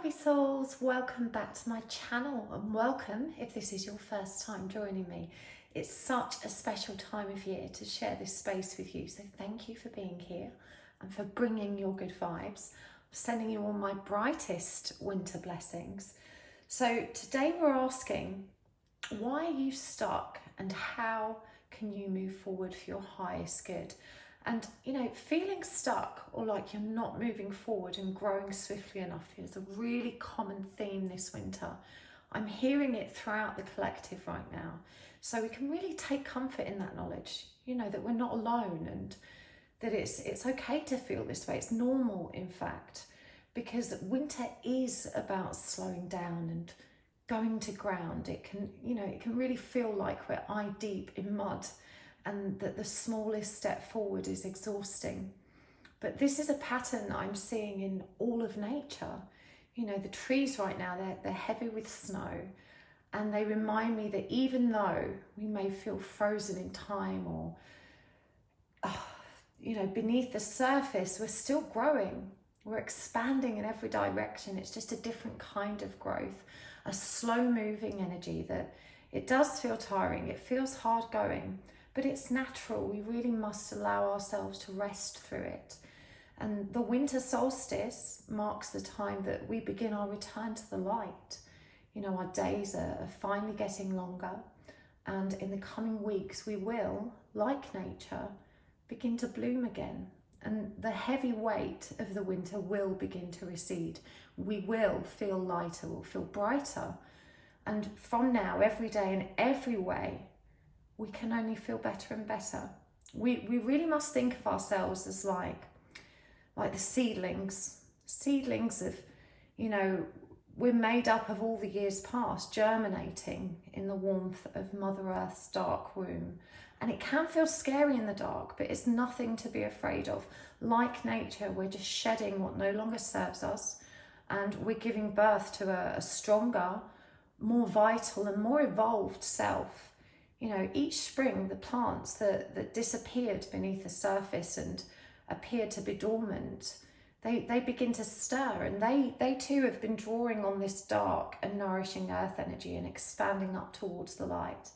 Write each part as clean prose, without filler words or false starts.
happy souls, welcome back to my channel, and welcome if this is your first time joining me. It's such a special time of year to share this space with you, so thank you for being here and for bringing your good vibes. I'm sending you all my brightest winter blessings. So today we're asking, why are you stuck and how can you move forward for your highest good? And, feeling stuck or like you're not moving forward and growing swiftly enough is a really common theme this winter. I'm hearing it throughout the collective right now. So we can really take comfort in that knowledge, that we're not alone and that it's okay to feel this way. It's normal, in fact, because winter is about slowing down and going to ground. It can really feel like we're eye deep in mud, and that the smallest step forward is exhausting. But this is a pattern I'm seeing in all of nature. The trees right now, they're heavy with snow, and they remind me that even though we may feel frozen in time or, beneath the surface, we're still growing. We're expanding in every direction. It's just a different kind of growth, a slow moving energy that it does feel tiring. It feels hard going. But it's natural. We really must allow ourselves to rest through it. And the winter solstice marks the time that we begin our return to the light. Our days are finally getting longer. And in the coming weeks, we will, like nature, begin to bloom again. And the heavy weight of the winter will begin to recede. We will feel lighter, we'll feel brighter. And from now, every day in every way, we can only feel better and better. We really must think of ourselves as like the seedlings of, we're made up of all the years past, germinating in the warmth of Mother Earth's dark womb. And it can feel scary in the dark, but it's nothing to be afraid of. Like nature, we're just shedding what no longer serves us, and we're giving birth to a stronger, more vital and more evolved self. Each spring, the plants that disappeared beneath the surface and appeared to be dormant, they begin to stir, and they too have been drawing on this dark and nourishing earth energy and expanding up towards the light.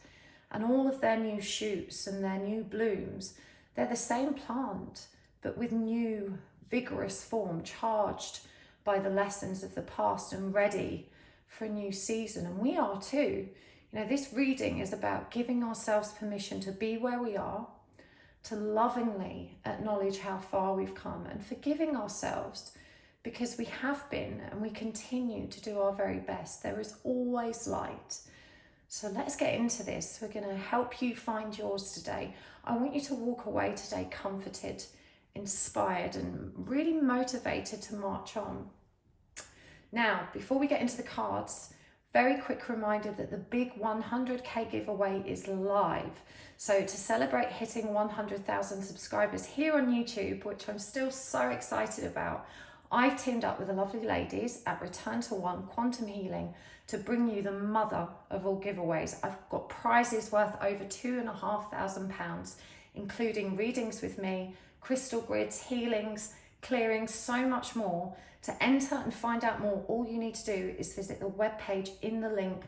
And all of their new shoots and their new blooms, they're the same plant, but with new, vigorous form, charged by the lessons of the past and ready for a new season. And we are too. This reading is about giving ourselves permission to be where we are, to lovingly acknowledge how far we've come, and forgiving ourselves because we have been and we continue to do our very best. There is always light. So let's get into this. We're going to help you find yours today. I want you to walk away today comforted, inspired, and really motivated to march on. Now, before we get into the cards, very quick reminder that the big 100k giveaway is live. So to celebrate hitting 100,000 subscribers here on YouTube, which I'm still so excited about, I've teamed up with the lovely ladies at Return to One Quantum Healing to bring you the mother of all giveaways. I've got prizes worth over £2,500, including readings with me, crystal grids, healings, clearings, so much more. To enter and find out more, all you need to do is visit the webpage in the link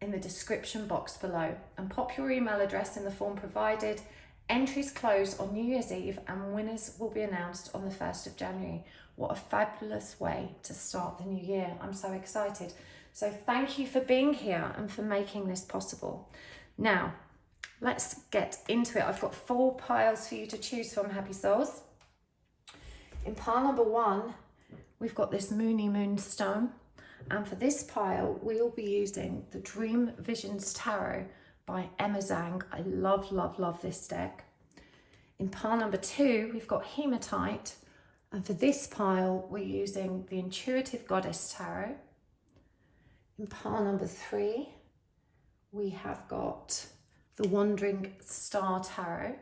in the description box below and pop your email address in the form provided. Entries close on New Year's Eve and winners will be announced on the 1st of January. What a fabulous way to start the new year. I'm so excited. So thank you for being here and for making this possible. Now, let's get into it. I've got 4 piles for you to choose from, happy souls. In pile number 1, we've got this Moony Moonstone, and for this pile we'll be using the Dream Visions Tarot by Emma Zhang. I love this deck. In pile number 2 we've got Hematite, and for this pile we're using the Intuitive Goddess Tarot. In pile number 3 we have got the Wandering Star Tarot,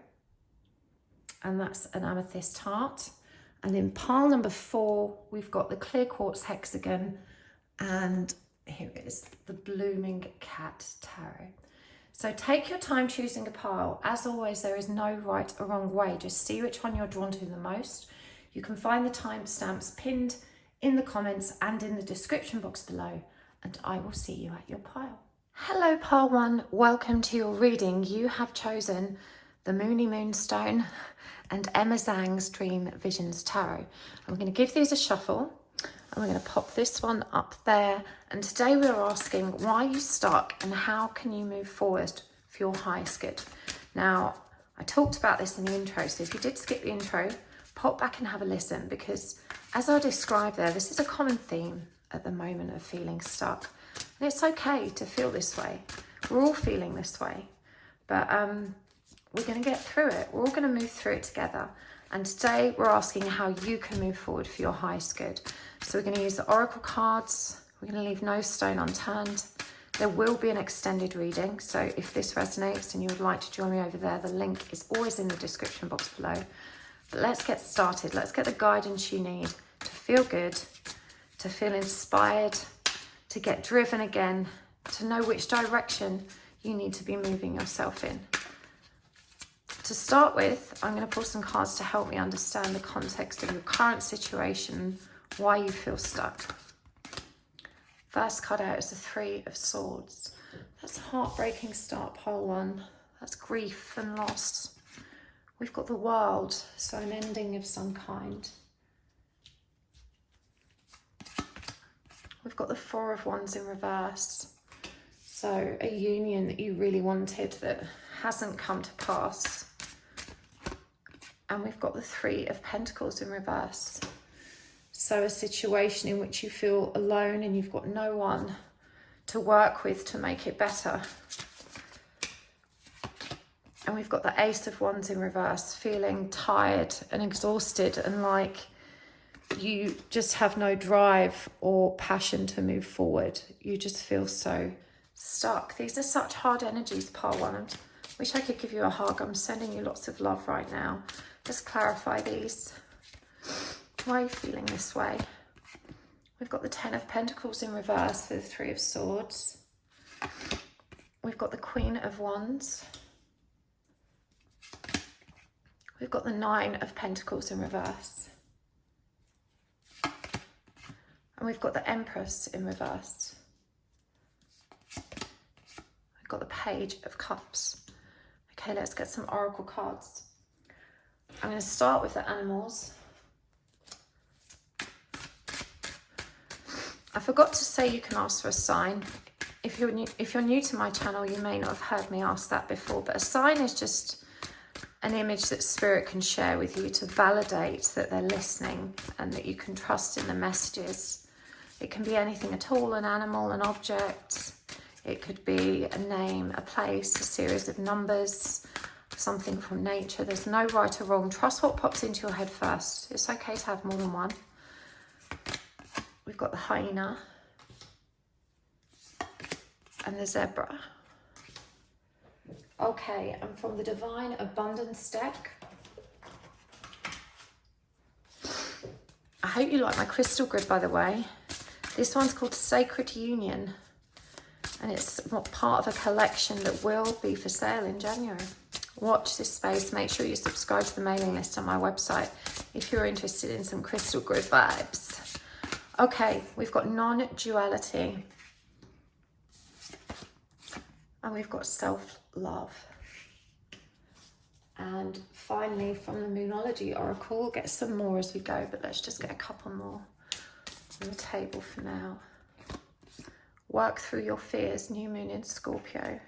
and that's an amethyst heart. And in pile number 4, we've got the Clear Quartz Hexagon, and here it is, the Blooming Cat Tarot. So take your time choosing a pile. As always, there is no right or wrong way. Just see which one you're drawn to the most. You can find the timestamps pinned in the comments and in the description box below, and I will see you at your pile. Hello pile 1, welcome to your reading. You have chosen the Moony Moonstone and Emma Zhang's Dream Visions Tarot. I'm going to give these a shuffle and we're going to pop this one up there, and today we're asking why are you stuck and how can you move forward for your highest good. Now, I talked about this in the intro, so if you did skip the intro, pop back and have a listen, because as I described there, this is a common theme at the moment of feeling stuck. And it's okay to feel this way. We're all feeling this way, but we're going to get through it. We're all going to move through it together. And today we're asking how you can move forward for your highest good. So we're going to use the oracle cards. We're going to leave no stone unturned. There will be an extended reading, so if this resonates and you would like to join me over there, the link is always in the description box below. But let's get started. Let's get the guidance you need to feel good, to feel inspired, to get driven again, to know which direction you need to be moving yourself in. To start with, I'm going to pull some cards to help me understand the context of your current situation, why you feel stuck. First card out is the Three of Swords. That's a heartbreaking start, pile 1. That's grief and loss. We've got the World, so an ending of some kind. We've got the Four of Wands in reverse. So a union that you really wanted that hasn't come to pass. And we've got the Three of Pentacles in reverse. So a situation in which you feel alone and you've got no one to work with to make it better. And we've got the Ace of Wands in reverse, feeling tired and exhausted and like you just have no drive or passion to move forward. You just feel so stuck. These are such hard energies, pile 1. I wish I could give you a hug. I'm sending you lots of love right now. Just clarify these. Why are you feeling this way? We've got the Ten of Pentacles in reverse for the Three of Swords. We've got the Queen of Wands. We've got the Nine of Pentacles in reverse. And we've got the Empress in reverse. We've got the Page of Cups. Okay, let's get some oracle cards. I'm going to start with the animals. I forgot to say you can ask for a sign. If you're new to my channel, you may not have heard me ask that before, but a sign is just an image that Spirit can share with you to validate that they're listening and that you can trust in the messages. It can be anything at all, an animal, an object. It could be a name, a place, a series of numbers, something from nature. There's no right or wrong. Trust what pops into your head first. It's okay to have more than one. We've got the hyena and the zebra. Okay, and from the Divine Abundance deck, I hope you like my crystal grid, by the way. This one's called Sacred Union, and it's part of a collection that will be for sale in January. Watch this space. Make sure you subscribe to the mailing list on my website if you're interested in some crystal grid vibes. Okay, we've got non-duality. And we've got self-love. And finally, from the Moonology Oracle, we'll get some more as we go, but let's just get a couple more on the table for now. Work through your fears, new moon in Scorpio.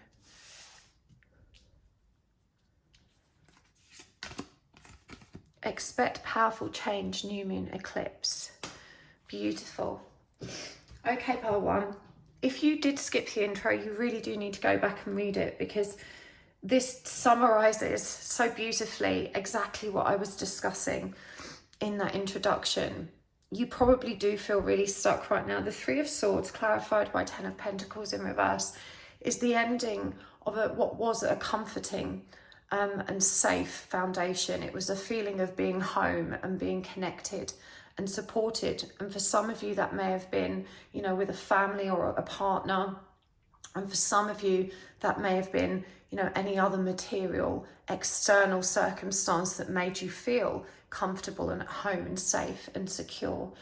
Expect powerful change, new moon eclipse. Beautiful. Okay, pile 1. If you did skip the intro, you really do need to go back and read it, because this summarizes so beautifully exactly what I was discussing in that introduction. You probably do feel really stuck right now. The Three of Swords, clarified by Ten of Pentacles in reverse, is the ending of what was a comforting and safe foundation. It was a feeling of being home and being connected and supported. And for some of you, that may have been, you know, with a family or a partner. And for some of you, that may have been, you know, any other material, external circumstance that made you feel comfortable and at home and safe and secure.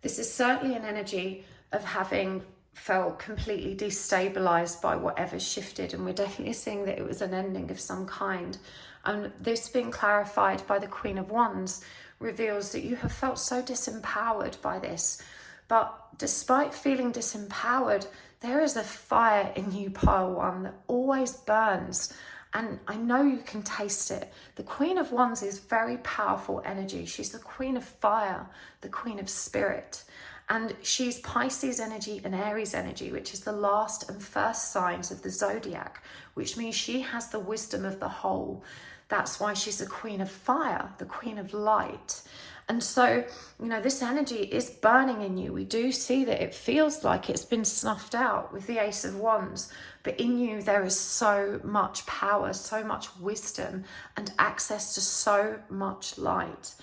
This is certainly an energy of having felt completely destabilized by whatever shifted, and we're definitely seeing that it was an ending of some kind. And this being clarified by the Queen of Wands reveals that you have felt so disempowered by this. But despite feeling disempowered, there is a fire in you, Pile 1, that always burns. And I know you can taste it. The Queen of Wands is very powerful energy. She's the Queen of Fire, the Queen of Spirit. And she's Pisces energy and Aries energy, which is the last and first signs of the zodiac, which means she has the wisdom of the whole. That's why she's the Queen of Fire, the Queen of Light. And so, this energy is burning in you. We do see that it feels like it's been snuffed out with the Ace of Wands. But in you, there is so much power, so much wisdom, and access to so much light.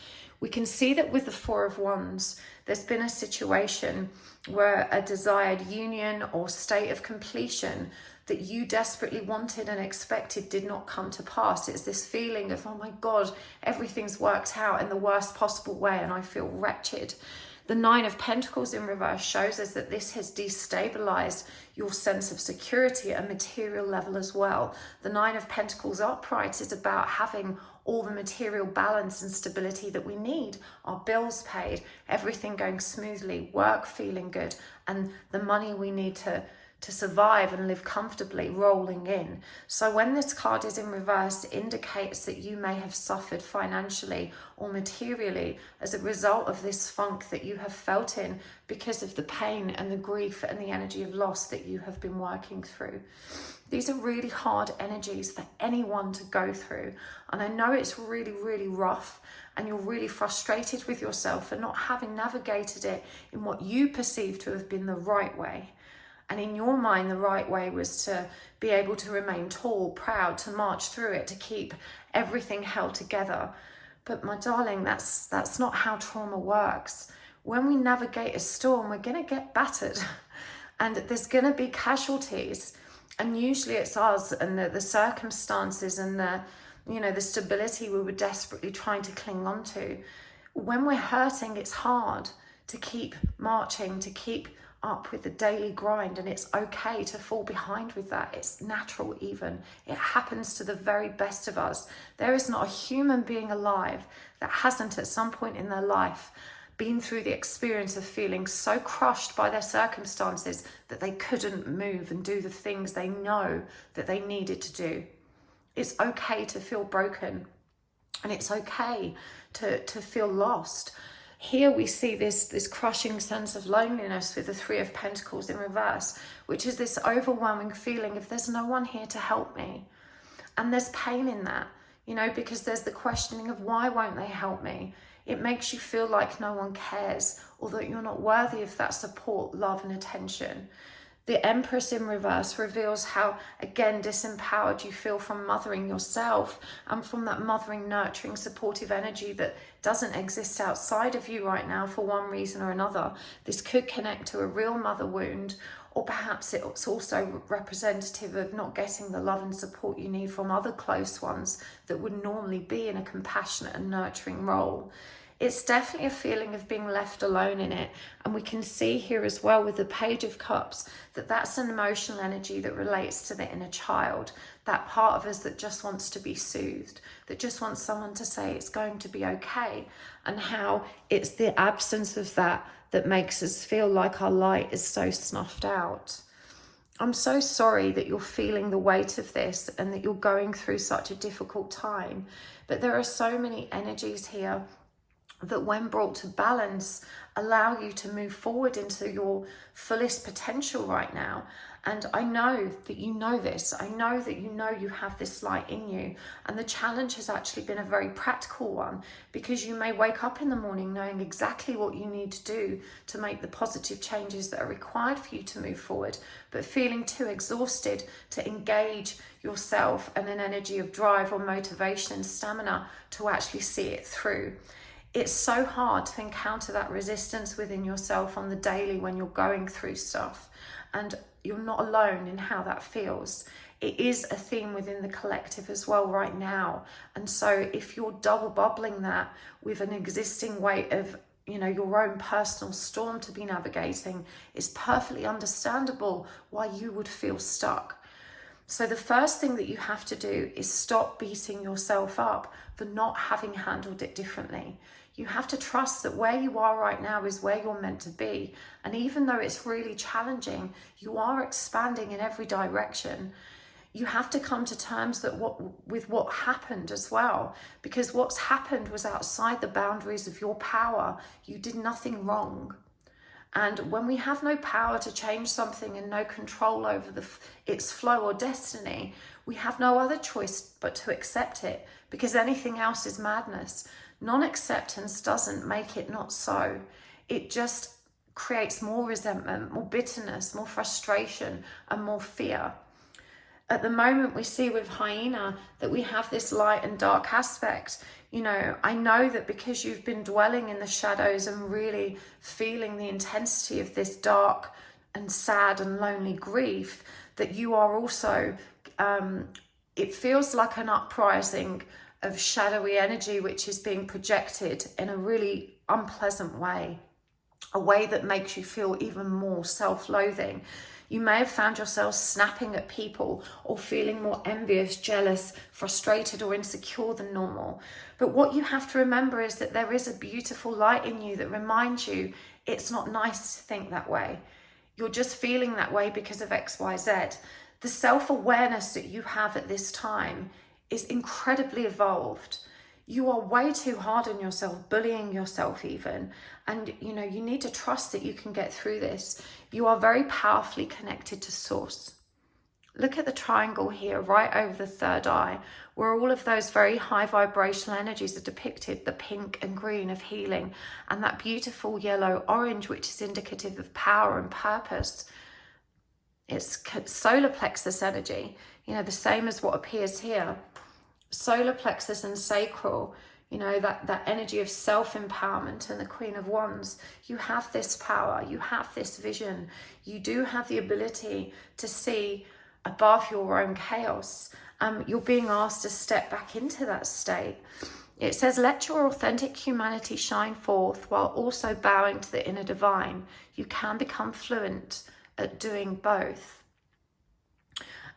We can see that with the Four of Wands, there's been a situation where a desired union or state of completion that you desperately wanted and expected did not come to pass. It's this feeling of, oh my God, everything's worked out in the worst possible way and I feel wretched. The Nine of Pentacles in reverse shows us that this has destabilized your sense of security at a material level as well. The Nine of Pentacles upright is about having all the material balance and stability that we need. Our bills paid, everything going smoothly, work feeling good, and the money we need to survive and live comfortably rolling in. So when this card is in reverse, it indicates that you may have suffered financially or materially as a result of this funk that you have felt in because of the pain and the grief and the energy of loss that you have been working through. These are really hard energies for anyone to go through. And I know it's really, really rough and you're really frustrated with yourself for not having navigated it in what you perceive to have been the right way. And in your mind, the right way was to be able to remain tall, proud, to march through it, to keep everything held together. But my darling, that's not how trauma works. When we navigate a storm, we're going to get battered and there's going to be casualties. And usually it's us and the circumstances and the stability we were desperately trying to cling on to. When we're hurting, it's hard to keep marching, to keep up with the daily grind, and it's okay to fall behind with that. It's natural even. It happens to the very best of us. There is not a human being alive that hasn't at some point in their life been through the experience of feeling so crushed by their circumstances that they couldn't move and do the things they know that they needed to do. It's okay to feel broken and it's okay to feel lost. Here we see this crushing sense of loneliness with the Three of Pentacles in reverse, which is this overwhelming feeling of there's no one here to help me. And there's pain in that, because there's the questioning of why won't they help me? It makes you feel like no one cares or that you're not worthy of that support, love and attention. The Empress in reverse reveals how, again, disempowered you feel from mothering yourself and from that mothering, nurturing, supportive energy that doesn't exist outside of you right now for one reason or another. This could connect to a real mother wound, or perhaps it's also representative of not getting the love and support you need from other close ones that would normally be in a compassionate and nurturing role. It's definitely a feeling of being left alone in it. And we can see here as well with the Page of Cups that that's an emotional energy that relates to the inner child, that part of us that just wants to be soothed, that just wants someone to say it's going to be okay, and how it's the absence of that that makes us feel like our light is so snuffed out. I'm so sorry that you're feeling the weight of this and that you're going through such a difficult time, but there are so many energies here that when brought to balance allow you to move forward into your fullest potential right now. And I know that you know this. I know that you know you have this light in you. And the challenge has actually been a very practical one, because you may wake up in the morning knowing exactly what you need to do to make the positive changes that are required for you to move forward, but feeling too exhausted to engage yourself and an energy of drive or motivation and stamina to actually see it through. It's so hard to encounter that resistance within yourself on the daily when you're going through stuff, and you're not alone in how that feels. It is a theme within the collective as well right now. And so if you're double bubbling that with an existing weight of your own personal storm to be navigating, it's perfectly understandable why you would feel stuck. So the first thing that you have to do is stop beating yourself up for not having handled it differently. You have to trust that where you are right now is where you're meant to be. And even though it's really challenging, you are expanding in every direction. You have to come to terms with what happened as well, because what's happened was outside the boundaries of your power. You did nothing wrong. And when we have no power to change something and no control over its flow or destiny, we have no other choice but to accept it, because anything else is madness. Non-acceptance doesn't make it not so. It just creates more resentment, more bitterness, more frustration, and more fear. At the moment, we see with Hyena that we have this light and dark aspect. I know that because you've been dwelling in the shadows and really feeling the intensity of this dark and sad and lonely grief, that you are also, it feels like an uprising of shadowy energy which is being projected in a really unpleasant way, a way that makes you feel even more self-loathing. You may have found yourself snapping at people or feeling more envious, jealous, frustrated, or insecure than normal. But what you have to remember is that there is a beautiful light in you that reminds you it's not nice to think that way. You're just feeling that way because of X, Y, Z. The self-awareness that you have at this time is incredibly evolved. You are way too hard on yourself, bullying yourself even. And you need to trust that you can get through this. You are very powerfully connected to source. Look at the triangle here, right over the third eye, where all of those very high vibrational energies are depicted, the pink and green of healing, and that beautiful yellow orange, which is indicative of power and purpose. It's solar plexus energy, the same as what appears here. Solar plexus and sacral, that energy of self-empowerment, and the Queen of Wands. You have this power, you have this vision, you do have the ability to see above your own chaos. You're being asked to step back into that state. It says, let your authentic humanity shine forth while also bowing to the inner divine. You can become fluent at doing both.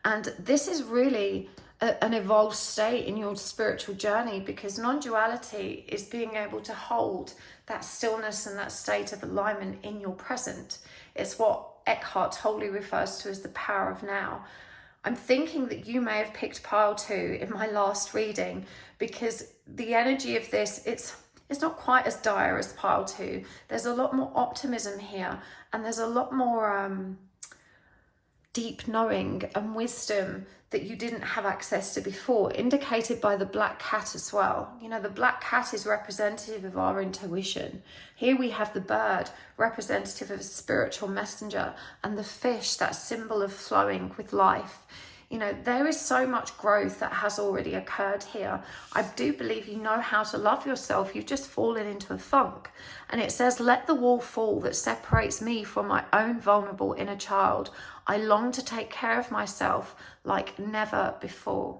And this is really an evolved state in your spiritual journey, because non-duality is being able to hold that stillness and that state of alignment in your present. It's what Eckhart Tolle refers to as the power of now. I'm thinking that you may have picked pile 2 in my last reading, because the energy of this, it's not quite as dire as pile 2. There's a lot more optimism here, and there's a lot more deep knowing and wisdom that you didn't have access to before, indicated by the black cat as well. The black cat is representative of our intuition. Here we have the bird, representative of a spiritual messenger, and the fish, that symbol of flowing with life. There is so much growth that has already occurred here. I do believe you know how to love yourself. You've just fallen into a funk. And it says, let the wall fall that separates me from my own vulnerable inner child. I long to take care of myself like never before.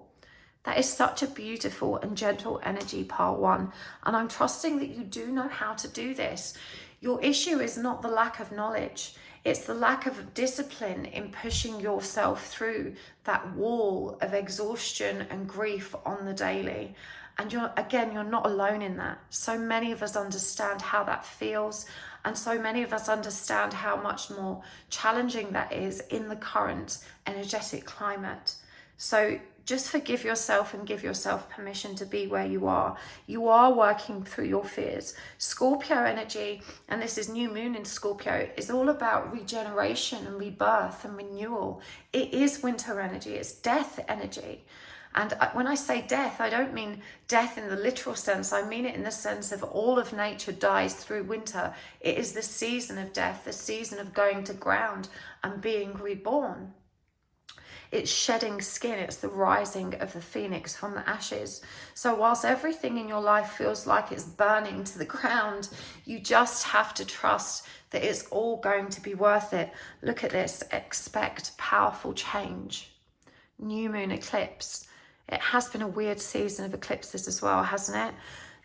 That is such a beautiful and gentle energy, pile 1. And I'm trusting that you do know how to do this. Your issue is not the lack of knowledge. It's the lack of discipline in pushing yourself through that wall of exhaustion and grief on the daily. And you're not alone in that. So many of us understand how that feels. And so many of us understand how much more challenging that is in the current energetic climate. So just forgive yourself and give yourself permission to be where you are. You are working through your fears. Scorpio energy, and this is new moon in Scorpio, is all about regeneration and rebirth and renewal. It is winter energy. It's death energy. And when I say death, I don't mean death in the literal sense. I mean it in the sense of all of nature dies through winter. It is the season of death, the season of going to ground and being reborn. It's shedding skin. It's the rising of the phoenix from the ashes. So whilst everything in your life feels like it's burning to the ground, you just have to trust that it's all going to be worth it. Look at this. Expect powerful change. New moon eclipse. It has been a weird season of eclipses as well, hasn't it?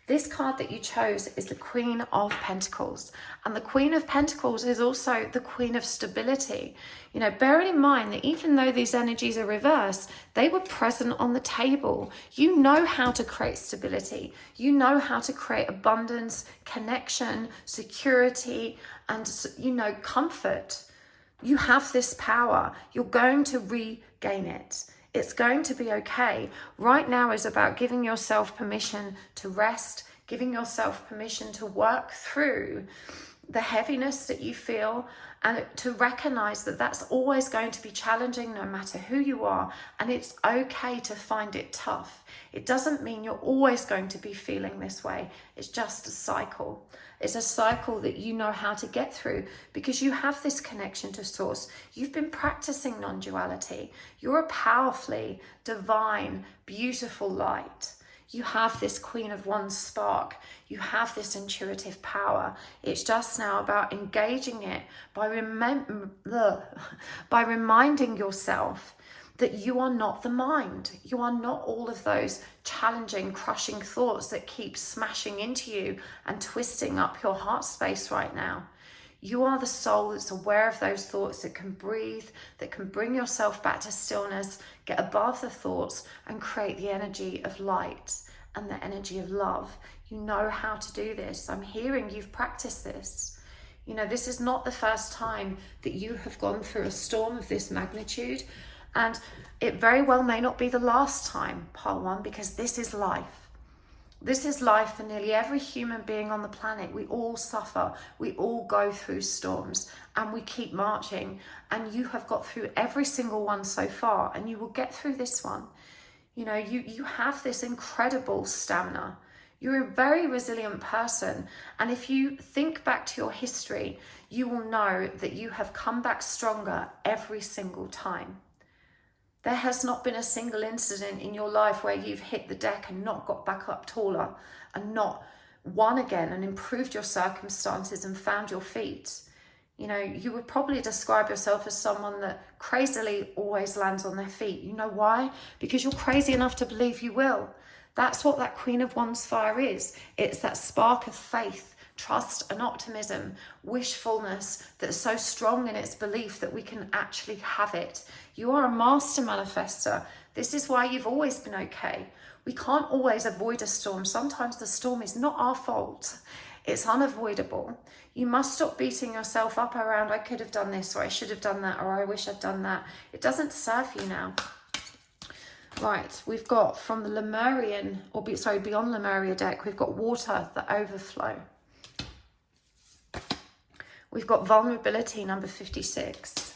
This card that you chose is the Queen of Pentacles. And the Queen of Pentacles is also the Queen of Stability. You know, bearing in mind that even though these energies are reversed, they were present on the table. You know how to create stability. You know how to create abundance, connection, security, and, you know, comfort. You have this power. You're going to regain it. It's going to be okay. Right now is about giving yourself permission to rest, giving yourself permission to work through the heaviness that you feel, and to recognize that that's always going to be challenging no matter who you are, and it's okay to find it tough. It doesn't mean you're always going to be feeling this way. It's just a cycle. It's a cycle that you know how to get through because you have this connection to source. You've been practicing non-duality. You're a powerfully divine, beautiful light. You have this Queen of Wands spark. You have this intuitive power. It's just now about engaging it by reminding yourself that you are not the mind. You are not all of those challenging, crushing thoughts that keep smashing into you and twisting up your heart space right now. You are the soul that's aware of those thoughts, that can breathe, that can bring yourself back to stillness, get above the thoughts and create the energy of light and the energy of love. You know how to do this. I'm hearing you've practiced this. You know, this is not the first time that you have gone through a storm of this magnitude. And it very well may not be the last time, Pile 1, because this is life. This is life for nearly every human being on the planet. We all suffer. We all go through storms and we keep marching. And you have got through every single one so far, and you will get through this one. You know, you have this incredible stamina. You're a very resilient person. And if you think back to your history, you will know that you have come back stronger every single time. There has not been a single incident in your life where you've hit the deck and not got back up taller and not won again and improved your circumstances and found your feet. You know, you would probably describe yourself as someone that crazily always lands on their feet. You know why? Because you're crazy enough to believe you will. That's what that Queen of Wands fire is. It's that spark of faith, trust and optimism, wishfulness that's so strong in its belief that we can actually have it. You are a master manifester. This is why you've always been okay. We can't always avoid a storm. Sometimes the storm is not our fault. It's unavoidable. You must stop beating yourself up around, I could have done this, or I should have done that, or I wish I'd done that. It doesn't serve you now. Right, we've got from the Lemurian, beyond Lemuria deck, we've got water, the overflow. We've got vulnerability, number 56.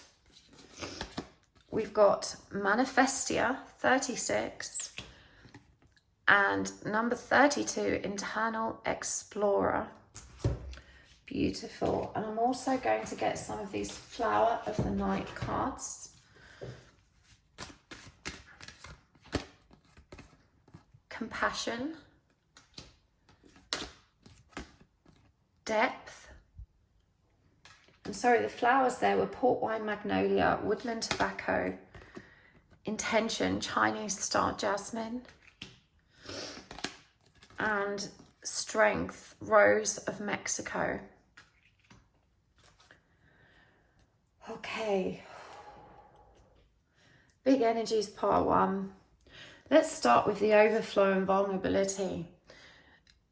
We've got Manifestia, 36. And number 32, Internal Explorer. Beautiful. And I'm also going to get some of these Flower of the Night cards. Compassion. Depth. And sorry, the flowers there were port wine magnolia, woodland tobacco, intention, Chinese star jasmine, and strength, rose of Mexico. Okay. Big energies, part 1. Let's start with the overflow and vulnerability.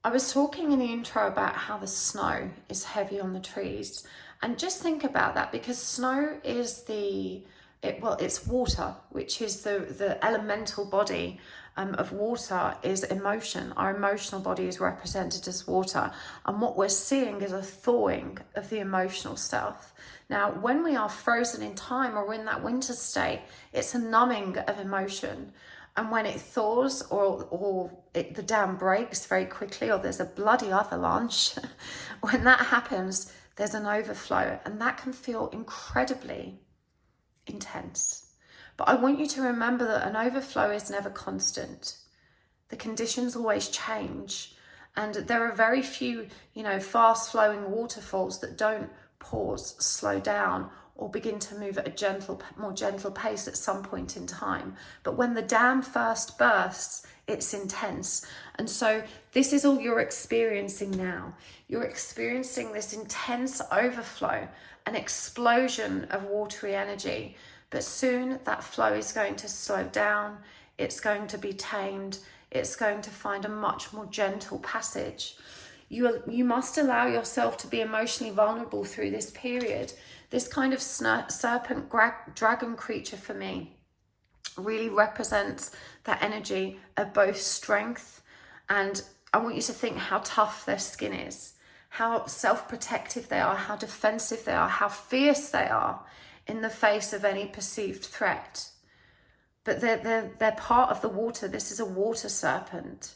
I was talking in the intro about how the snow is heavy on the trees. And just think about that, because snow is it's water, which is the elemental body of water is emotion. Our emotional body is represented as water. And what we're seeing is a thawing of the emotional self. Now, when we are frozen in time or in that winter state, it's a numbing of emotion. And when it thaws or the dam breaks very quickly, or there's a bloody avalanche, when that happens, there's an overflow, and that can feel incredibly intense. But I want you to remember that an overflow is never constant. The conditions always change, and there are very few, fast flowing waterfalls that don't pause, slow down, or begin to move at a more gentle pace at some point in time. But when the dam first bursts, it's intense. And so this is all you're experiencing now. You're experiencing this intense overflow, an explosion of watery energy. But soon that flow is going to slow down. It's going to be tamed. It's going to find a much more gentle passage. You must allow yourself to be emotionally vulnerable through this period. This kind of serpent dragon creature for me really represents that energy of both strength, and I want you to think how tough their skin is, how self-protective they are, how defensive they are, how fierce they are in the face of any perceived threat. But they're part of the water. This is a water serpent.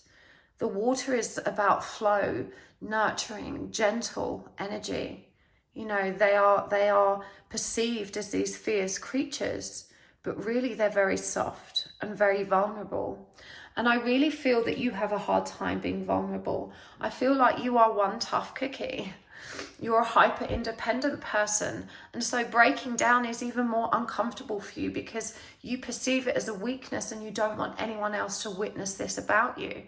The water is about flow, nurturing, gentle energy. You know, they are perceived as these fierce creatures, but really they're very soft and very vulnerable. And I really feel that you have a hard time being vulnerable. I feel like you are one tough cookie. You're a hyper independent person. And so breaking down is even more uncomfortable for you because you perceive it as a weakness and you don't want anyone else to witness this about you.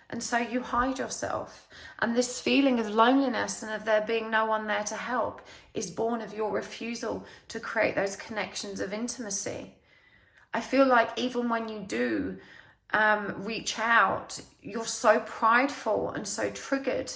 And so you hide yourself. And this feeling of loneliness and of there being no one there to help is born of your refusal to create those connections of intimacy. I feel like even when you do reach out, you're so prideful and so triggered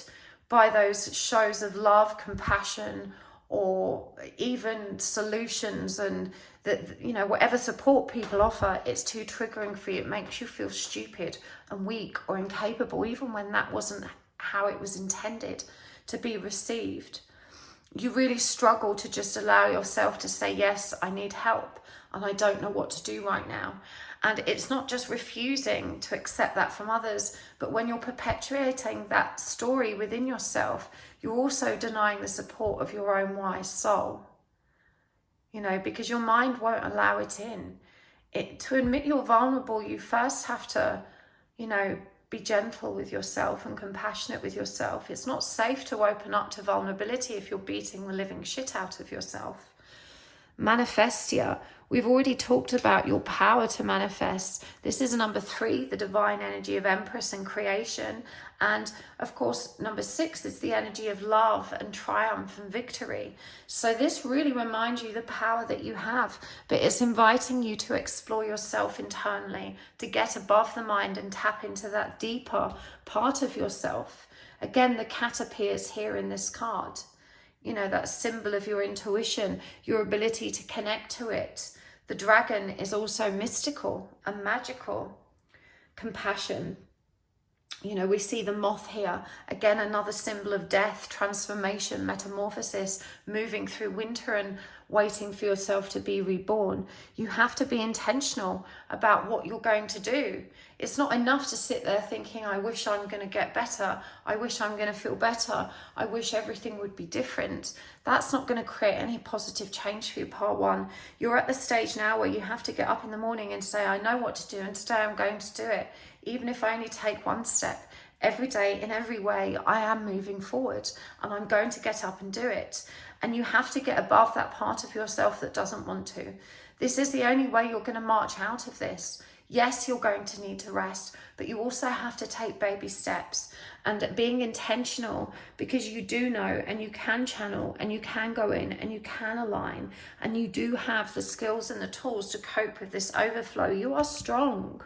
by those shows of love, compassion, or even solutions, and that, you know, whatever support people offer, it's too triggering for you. It makes you feel stupid and weak or incapable, even when that wasn't how it was intended to be received. You really struggle to just allow yourself to say, yes, I need help and I don't know what to do right now. And it's not just refusing to accept that from others, but when you're perpetuating that story within yourself, you're also denying the support of your own wise soul. You know, because your mind won't allow it in. To admit you're vulnerable, you first have to, you know, be gentle with yourself and compassionate with yourself. It's not safe to open up to vulnerability if you're beating the living shit out of yourself. Manifestia. We've already talked about your power to manifest. This is number 3, the divine energy of Empress and creation. And of course, number 6 is the energy of love and triumph and victory. So this really reminds you the power that you have, but it's inviting you to explore yourself internally, to get above the mind and tap into that deeper part of yourself. Again, the cat appears here in this card. You know, that symbol of your intuition, your ability to connect to it. The dragon is also mystical and magical. Compassion. You know, we see the moth here. Again, another symbol of death, transformation, metamorphosis, moving through winter and waiting for yourself to be reborn. You have to be intentional about what you're going to do. It's not enough to sit there thinking, I wish I'm going to get better. I wish I'm going to feel better. I wish everything would be different. That's not going to create any positive change for you, part 1. You're at the stage now where you have to get up in the morning and say, I know what to do, and today I'm going to do it. Even if I only take one step. Every day, in every way, I am moving forward and I'm going to get up and do it. And you have to get above that part of yourself that doesn't want to. This is the only way you're going to march out of this. Yes, you're going to need to rest, but you also have to take baby steps and being intentional, because you do know and you can channel and you can go in and you can align and you do have the skills and the tools to cope with this overflow. You are strong.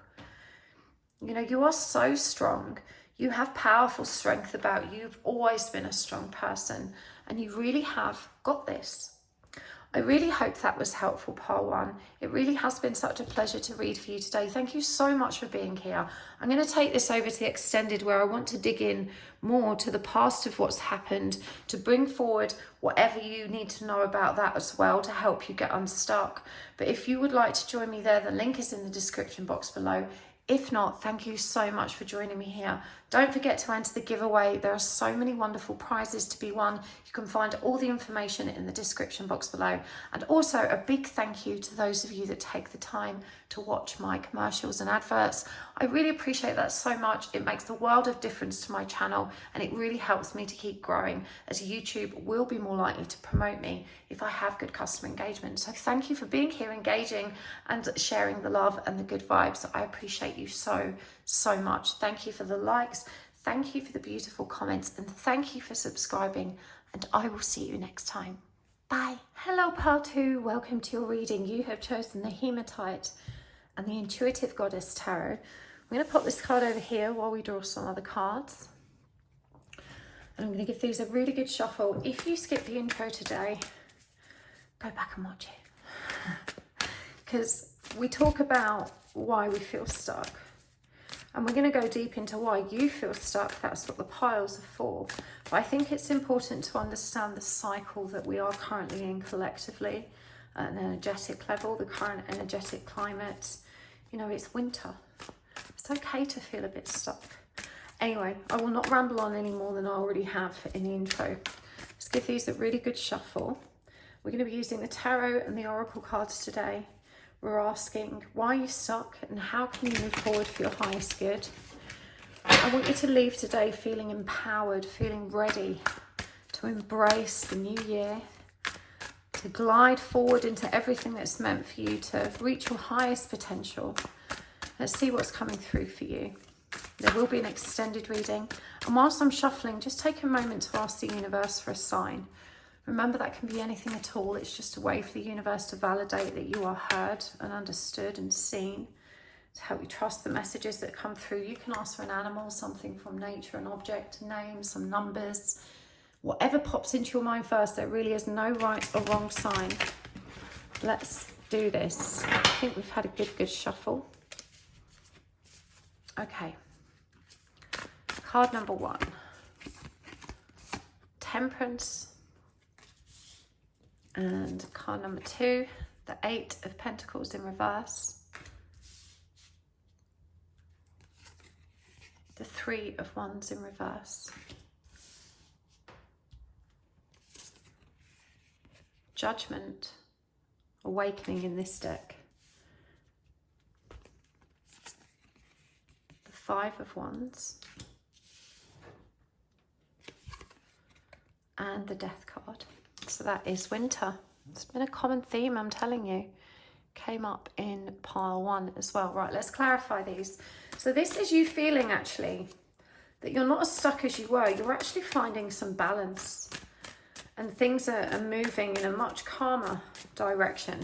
You know, you are so strong. You have powerful strength about you. You've always been a strong person and you really have got this. I really hope that was helpful, part 1. It really has been such a pleasure to read for you today. Thank you so much for being here. I'm going to take this over to the extended, where I want to dig in more to the past of what's happened, to bring forward whatever you need to know about that as well, to help you get unstuck. But if you would like to join me there, the link is in the description box below. If not, thank you so much for joining me here. Don't forget to enter the giveaway. There are so many wonderful prizes to be won. You can find all the information in the description box below. And also a big thank you to those of you that take the time to watch my commercials and adverts. I really appreciate that so much. It makes the world of difference to my channel, and it really helps me to keep growing, as YouTube will be more likely to promote me if I have good customer engagement. So thank you for being here, engaging and sharing the love and the good vibes. I appreciate you so much. Thank you for the likes, thank you for the beautiful comments, and thank you for subscribing, and I will see you next time. Bye. Hello Pile 2, welcome to your reading. You have chosen the Hematite and the Intuitive Goddess Tarot. I'm going to pop this card over here while we draw some other cards, and I'm going to give these a really good shuffle. If you skip the intro today, go back and watch it, because we talk about why we feel stuck, and we're going to go deep into why you feel stuck. That's what the piles are for. But I think it's important to understand the cycle that we are currently in collectively at an energetic level, the current energetic climate. You know, it's winter. It's okay to feel a bit stuck. Anyway, I will not ramble on any more than I already have in the intro. Let's give these a really good shuffle. We're going to be using the tarot and the oracle cards today. We're asking, why are you stuck and how can you move forward for your highest good? I want you to leave today feeling empowered, feeling ready to embrace the new year, to glide forward into everything that's meant for you to reach your highest potential. Let's see what's coming through for you. There will be an extended reading. And whilst I'm shuffling, just take a moment to ask the universe for a sign. Remember, that can be anything at all. It's just a way for the universe to validate that you are heard and understood and seen, to help you trust the messages that come through. You can ask for an animal, something from nature, an object, a name, some numbers, whatever pops into your mind first. There really is no right or wrong sign. Let's do this. I think we've had a good shuffle. Okay. Card number 1. Temperance. And card number 2, the 8 of Pentacles in reverse. The 3 of Wands in reverse. Judgment, awakening in this deck. The 5 of Wands. And the Death card. So that is winter. It's been a common theme, I'm telling you. Came up in pile 1 as well. Right, let's clarify these. So this is you feeling actually that you're not as stuck as you were. You're actually finding some balance, and things are moving in a much calmer direction.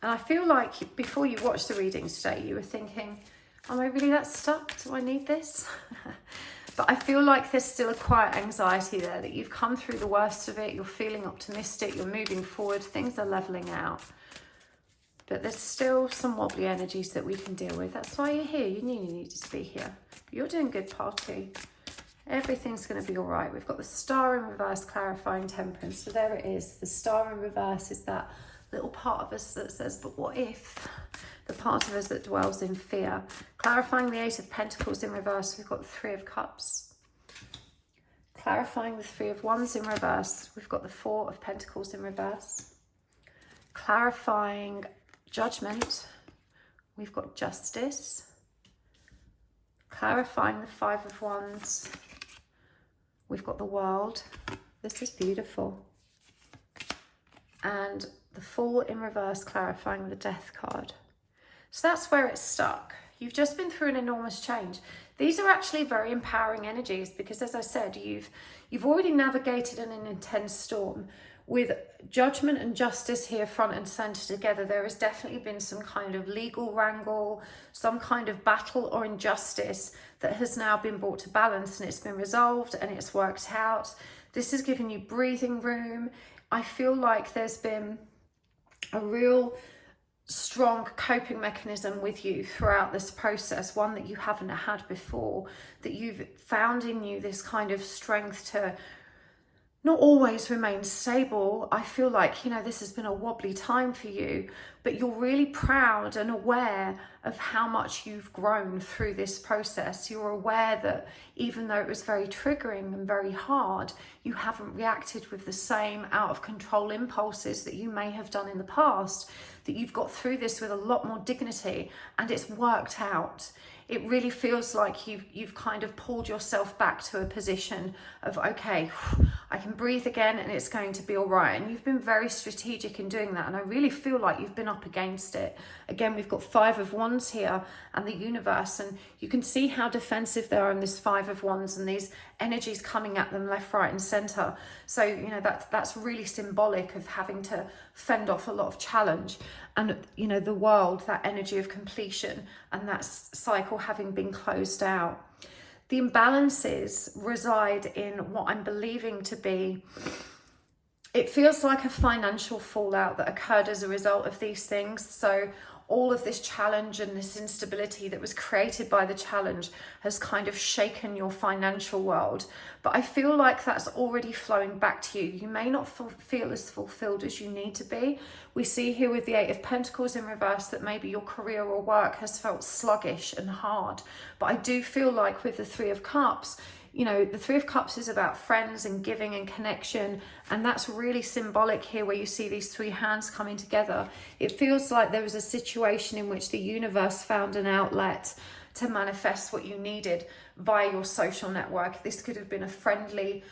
And I feel like before you watched the readings today, you were thinking, am I really that stuck? Do I need this? But I feel like there's still a quiet anxiety there, that you've come through the worst of it. You're feeling optimistic. You're moving forward. Things are leveling out. But there's still some wobbly energies that we can deal with. That's why you're here. You knew you needed to be here. But you're doing good, pile 2. Everything's going to be all right. We've got the Star in reverse, clarifying temperance. So there it is. The Star in reverse is that little part of us that says, but what if? The part of us that dwells in fear. Clarifying the 8 of Pentacles in reverse, we've got the 3 of Cups. Clarifying the 3 of Wands in reverse, we've got the 4 of Pentacles in reverse. Clarifying Judgment, we've got Justice. Clarifying the 5 of Wands, we've got the World. This is beautiful. And the Fool in reverse, clarifying the Death card. So that's where it's stuck. You've just been through an enormous change. These are actually very empowering energies because, as I said, you've already navigated an intense storm. With Judgment and Justice here front and centre together, there has definitely been some kind of legal wrangle, some kind of battle or injustice that has now been brought to balance, and it's been resolved and it's worked out. This has given you breathing room. I feel like there's been a real strong coping mechanism with you throughout this process, one that you haven't had before, that you've found in you this kind of strength to not always remain stable. I feel like, you know, this has been a wobbly time for you, but you're really proud and aware of how much you've grown through this process. You're aware that even though it was very triggering and very hard, you haven't reacted with the same out of control impulses that you may have done in the past, that you've got through this with a lot more dignity and it's worked out. It really feels like you've kind of pulled yourself back to a position of, okay, I can breathe again and it's going to be all right. And you've been very strategic in doing that. And I really feel like you've been up against it. Again, we've got 5 of Wands here and the universe, and you can see how defensive they are in this 5 of Wands and these energies coming at them left, right and center. So, you know, that's really symbolic of having to fend off a lot of challenge. And, you know, the world, that energy of completion and that cycle having been closed out. The imbalances reside in what I'm believing to be, it feels like a financial fallout that occurred as a result of these things. So all of this challenge and this instability that was created by the challenge has kind of shaken your financial world. But I feel like that's already flowing back to you. You may not feel as fulfilled as you need to be. We see here with the 8 of Pentacles in reverse that maybe your career or work has felt sluggish and hard. But I do feel like with the 3 of Cups, you know, the 3 of Cups is about friends and giving and connection. And that's really symbolic here where you see these 3 hands coming together. It feels like there was a situation in which the universe found an outlet to manifest what you needed via your social network. This could have been a friendly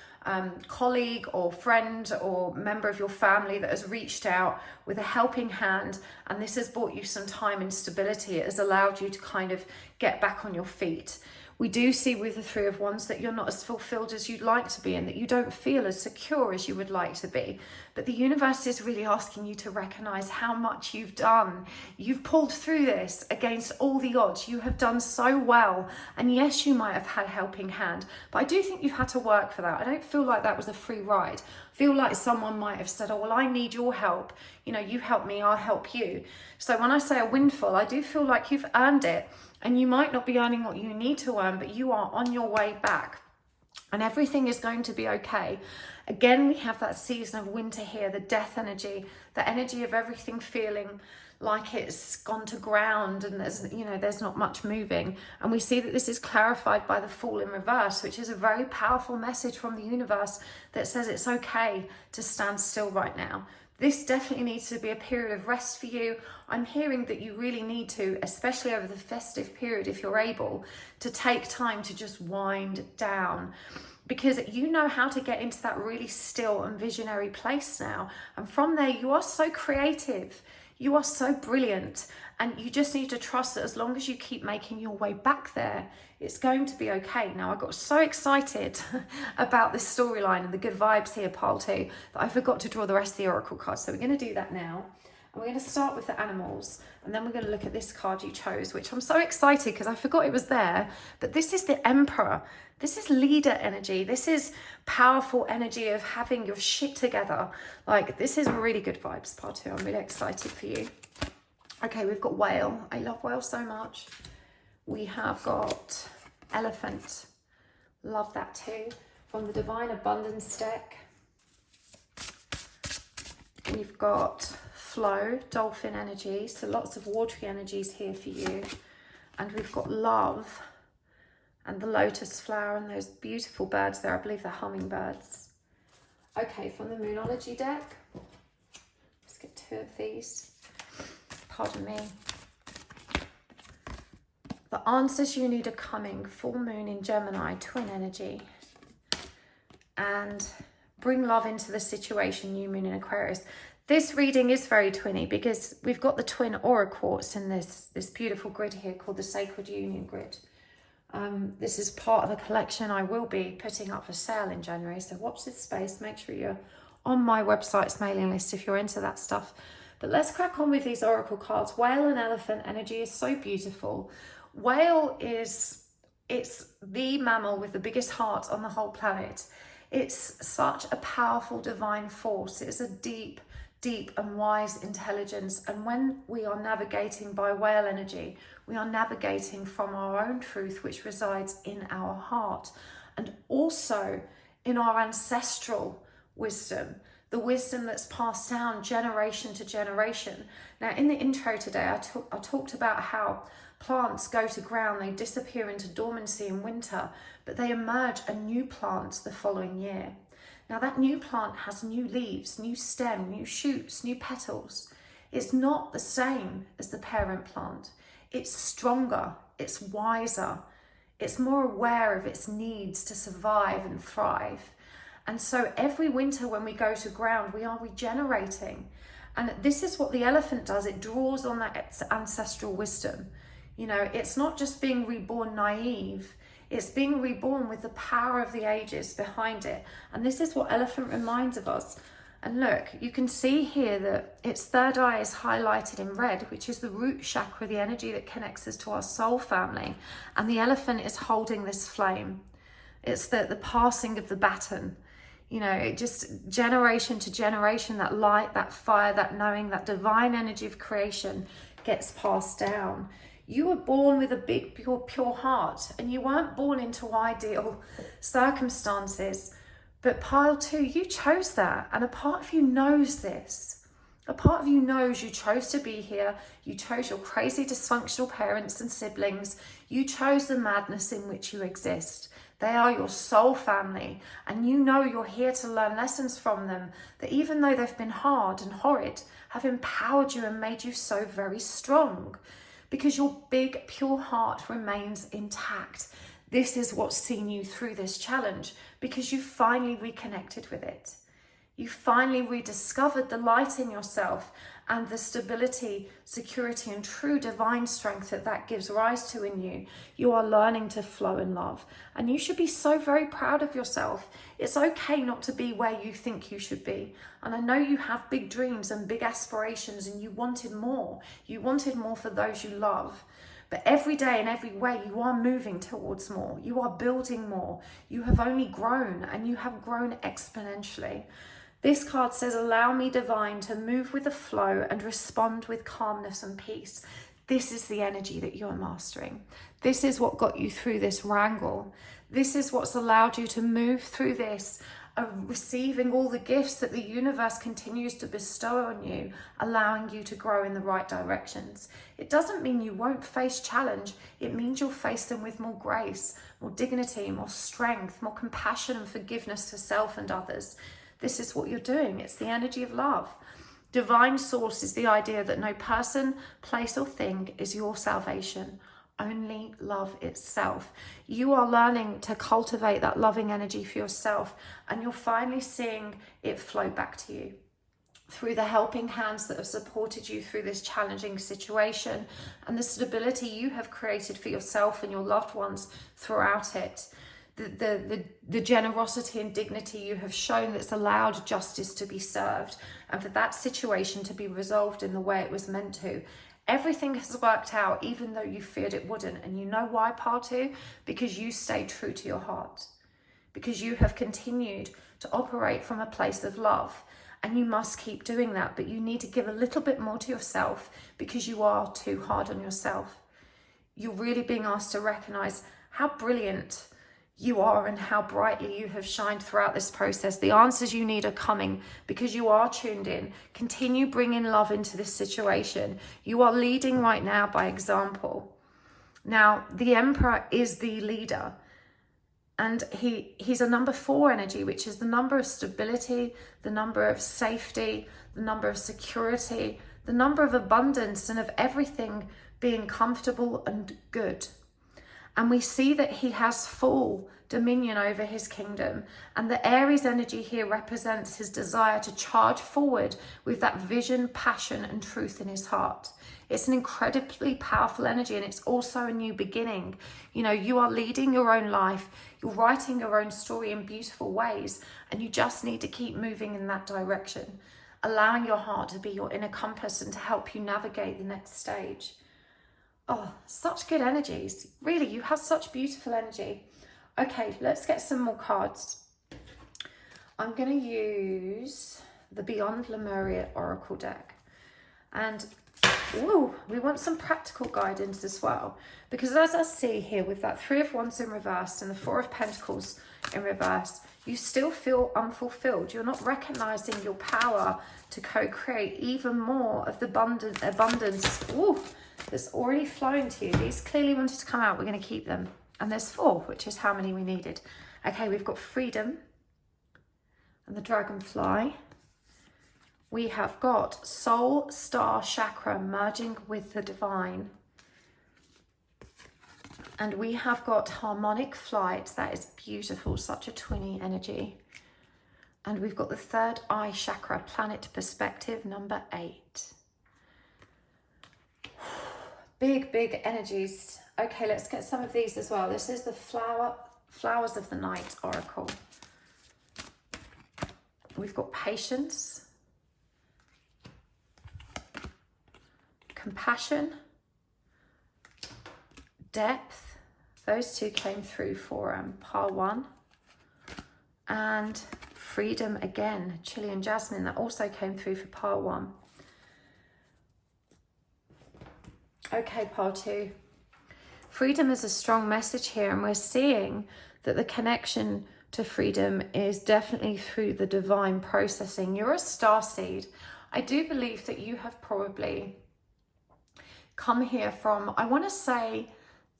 colleague or friend or member of your family that has reached out with a helping hand, and this has brought you some time and stability. It has allowed you to kind of get back on your feet. We do see with the 3 of Wands that you're not as fulfilled as you'd like to be and that you don't feel as secure as you would like to be. But the universe is really asking you to recognize how much you've done. You've pulled through this against all the odds. You have done so well. And yes, you might have had a helping hand, but I do think you've had to work for that. I don't feel like that was a free ride. I feel like someone might have said, oh, well, I need your help. You know, you help me, I'll help you. So when I say a windfall, I do feel like you've earned it. And you might not be earning what you need to earn, but you are on your way back. And everything is going to be okay. Again, we have that season of winter here, the death energy, the energy of everything feeling like it's gone to ground and there's not much moving. And we see that this is clarified by the Fool in reverse, which is a very powerful message from the universe that says it's okay to stand still right now. This definitely needs to be a period of rest for you. I'm hearing that you really need to, especially over the festive period, if you're able, to take time to just wind down, because you know how to get into that really still and visionary place now. And from there, you are so creative. You are so brilliant. And you just need to trust that as long as you keep making your way back there, it's going to be okay. Now, I got so excited about this storyline and the good vibes here, pile 2, that I forgot to draw the rest of the oracle cards. So we're going to do that now. And we're going to start with the animals. And then we're going to look at this card you chose, which I'm so excited because I forgot it was there. But this is the Emperor. This is leader energy. This is powerful energy of having your shit together. Like, this is really good vibes, part 2. I'm really excited for you. Okay, we've got whale. I love whale so much. We have got elephant. Love that too. From the Divine Abundance deck. We've got flow, dolphin energy. So lots of watery energies here for you. And we've got love and the lotus flower and those beautiful birds there. I believe they're hummingbirds. Okay, from the Moonology deck. Let's get 2 of these. Pardon me. The answers you need are coming. Full moon in Gemini, twin energy. And bring love into the situation, new moon in Aquarius. This reading is very twinny because we've got the twin aura quartz in this beautiful grid here called the Sacred Union grid. This is part of a collection I will be putting up for sale in January. So watch this space. Make sure you're on my website's mailing list if you're into that stuff. But let's crack on with these oracle cards. Whale and elephant energy is so beautiful. Whale it's the mammal with the biggest heart on the whole planet. It's such a powerful divine force. It's a deep and wise intelligence. And when we are navigating by whale energy, we are navigating from our own truth, which resides in our heart, and also in our ancestral wisdom, the wisdom that's passed down generation to generation. Now, in the intro today, I talked about how plants go to ground, they disappear into dormancy in winter, but they emerge a new plant the following year. Now, that new plant has new leaves, new stem, new shoots, new petals. It's not the same as the parent plant. It's stronger, it's wiser, it's more aware of its needs to survive and thrive. And so every winter when we go to ground, we are regenerating. And this is what the elephant does. It draws on that ancestral wisdom. You know, it's not just being reborn naive. It's being reborn with the power of the ages behind it. And this is what elephant reminds of us. And look, you can see here that its third eye is highlighted in red, which is the root chakra, the energy that connects us to our soul family. And the elephant is holding this flame. It's the passing of the baton. You know, it just generation to generation, that light, that fire, that knowing, that divine energy of creation gets passed down. You were born with a big, pure heart, and you weren't born into ideal circumstances. But pile 2, you chose that, and a part of you knows this. A part of you knows you chose to be here. You chose your crazy dysfunctional parents and siblings. You chose the madness in which you exist. They are your soul family, and you know you're here to learn lessons from them that, even though they've been hard and horrid, have empowered you and made you so very strong, because your big, pure heart remains intact. This is what's seen you through this challenge, because you finally reconnected with it. You finally rediscovered the light in yourself and the stability, security, and true divine strength that gives rise to in you. You are learning to flow in love, and you should be so very proud of yourself. It's okay not to be where you think you should be. And I know you have big dreams and big aspirations, and you wanted more. You wanted more for those you love. But every day in every way, you are moving towards more. You are building more. You have only grown, and you have grown exponentially. This card says, allow me, divine, to move with the flow and respond with calmness and peace. This is the energy that you're mastering. This is what got you through this wrangle. This is what's allowed you to move through this, receiving all the gifts that the universe continues to bestow on you, allowing you to grow in the right directions. It doesn't mean you won't face challenge. It means you'll face them with more grace, more dignity, more strength, more compassion and forgiveness to self and others. This is what you're doing. It's the energy of love. Divine source is the idea that no person, place or thing is your salvation. Only love itself. You are learning to cultivate that loving energy for yourself, and you're finally seeing it flow back to you through the helping hands that have supported you through this challenging situation, and the stability you have created for yourself and your loved ones throughout it. The generosity and dignity you have shown that's allowed justice to be served, and for that situation to be resolved in the way it was meant to. Everything has worked out, even though you feared it wouldn't. And you know why, part 2? Because you stayed true to your heart. Because you have continued to operate from a place of love. And you must keep doing that. But you need to give a little bit more to yourself, because you are too hard on yourself. You're really being asked to recognize how brilliant you are and how brightly you have shined throughout this process. The answers you need are coming, because you are tuned in. Continue bringing love into this situation. You are leading right now by example. Now, the Emperor is the leader, and he's a number 4 energy, which is the number of stability, the number of safety, the number of security, the number of abundance, and of everything being comfortable and good. And we see that he has full dominion over his kingdom. And the Aries energy here represents his desire to charge forward with that vision, passion, and truth in his heart. It's an incredibly powerful energy, and it's also a new beginning. You know, you are leading your own life. You're writing your own story in beautiful ways, and you just need to keep moving in that direction, allowing your heart to be your inner compass and to help you navigate the next stage. Oh, such good energies. Really, you have such beautiful energy. Okay, let's get some more cards. I'm going to use the Beyond Lemuria Oracle deck. And Ooh, we want some practical guidance as well. Because as I see here with that Three of Wands in reverse and the Four of Pentacles in reverse, you still feel unfulfilled. You're not recognizing your power to co-create even more of the abundance that's already flowing to you. These clearly wanted to come out. We're going to keep them. And there's 4, which is how many we needed. Okay, we've got freedom and the dragonfly. We have got soul star chakra merging with the divine. And we have got harmonic flight. That is beautiful, such a twinny energy. And we've got the third eye chakra, planet perspective, number 8. Big, big energies. Okay, let's get some of these as well. This is the Flowers of the Night oracle. We've got patience, compassion, depth. Those 2 came through for pile 1. And freedom again, Chilean jasmine, that also came through for pile 1. Okay, pile 2. Freedom is a strong message here, and we're seeing that the connection to freedom is definitely through the divine processing. You're a starseed. I do believe that you have probably come here from, I want to say,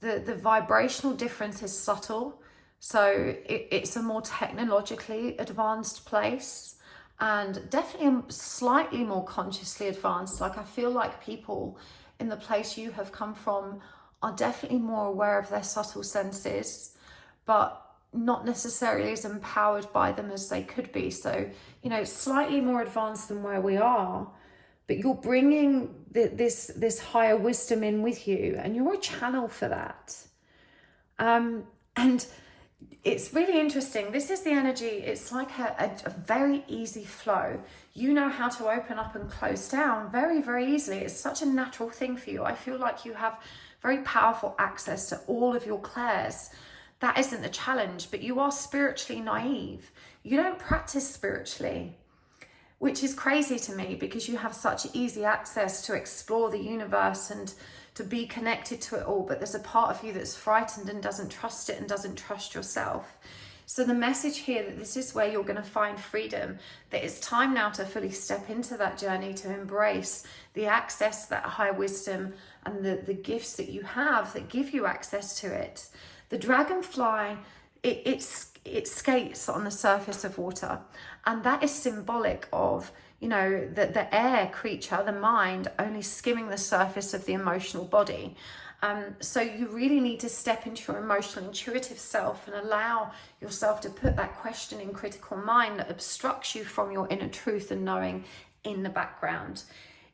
the vibrational difference is subtle. So it's a more technologically advanced place, and definitely slightly more consciously advanced. Like, I feel like people in the place you have come from are definitely more aware of their subtle senses, but not necessarily as empowered by them as they could be. So, you know, it's slightly more advanced than where we are, but you're bringing this higher wisdom in with you, and you're a channel for that. And it's really interesting. This is the energy. It's like a very easy flow. You know how to open up and close down very, very easily. It's such a natural thing for you. I feel like you have very powerful access to all of your clairs. That isn't the challenge, but you are spiritually naive. You don't practice spiritually, which is crazy to me, because you have such easy access to explore the universe and to be connected to it all. But there's a part of you that's frightened and doesn't trust it and doesn't trust yourself. So the message here that this is where you're going to find freedom, that it's time now to fully step into that journey, to embrace the access, that high wisdom and the gifts that you have that give you access to it. The dragonfly, it skates on the surface of water, and that is symbolic of, you know, the air creature, the mind, only skimming the surface of the emotional body. So you really need to step into your emotional intuitive self and allow yourself to put that questioning critical mind that obstructs you from your inner truth and knowing in the background.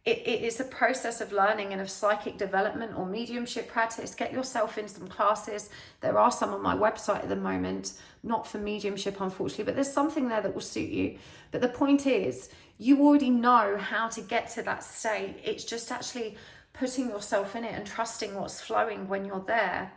It is a process of learning and of psychic development or mediumship practice. Get yourself in some classes. There are some on my website at the moment, not for mediumship, unfortunately, but there's something there that will suit you. But the point is, you already know how to get to that state. It's just actually putting yourself in it and trusting what's flowing when you're there.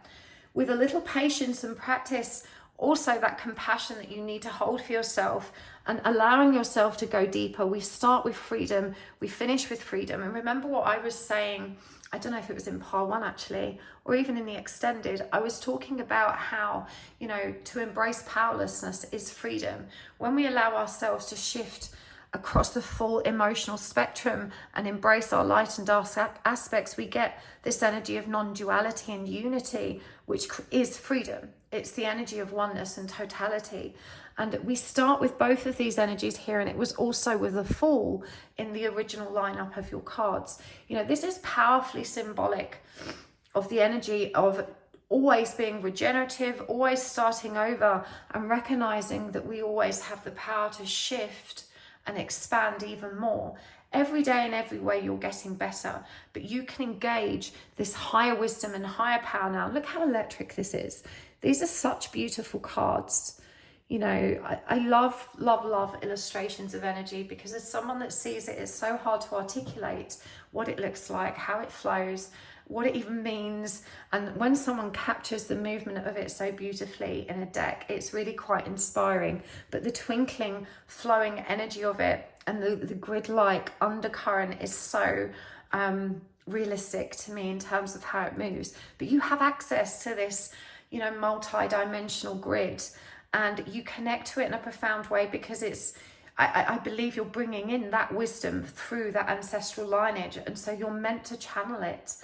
With a little patience and practice, also that compassion that you need to hold for yourself and allowing yourself to go deeper. We start with freedom, we finish with freedom. And remember what I was saying, I don't know if it was in part 1 actually, or even in the extended, I was talking about how, you know, to embrace powerlessness is freedom. When we allow ourselves to shift across the full emotional spectrum and embrace our light and dark aspects, we get this energy of non-duality and unity, which is freedom. It's the energy of oneness and totality. And we start with both of these energies here, and it was also with the Fool in the original lineup of your cards. You know, this is powerfully symbolic of the energy of always being regenerative, always starting over, and recognizing that we always have the power to shift and expand even more. Every day and every way you're getting better, but you can engage this higher wisdom and higher power now. Look how electric this is. These are such beautiful cards. You know, I love, love, love illustrations of energy, because as someone that sees it, it's so hard to articulate what it looks like, how it flows, what it even means. And when someone captures the movement of it so beautifully in a deck, it's really quite inspiring. But the twinkling, flowing energy of it and the grid-like undercurrent is so realistic to me in terms of how it moves. But you have access to this, multi-dimensional grid, and you connect to it in a profound way because I believe you're bringing in that wisdom through that ancestral lineage, and so you're meant to channel it.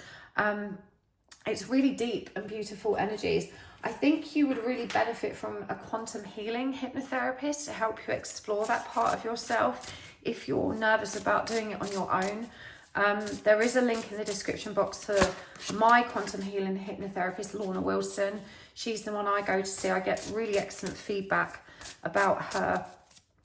It's really deep and beautiful energies. I think you would really benefit from a quantum healing hypnotherapist to help you explore that part of yourself if you're nervous about doing it on your own. There is a link in the description box for my quantum healing hypnotherapist, Lorna Wilson. She's the one I go to see. I get really excellent feedback about her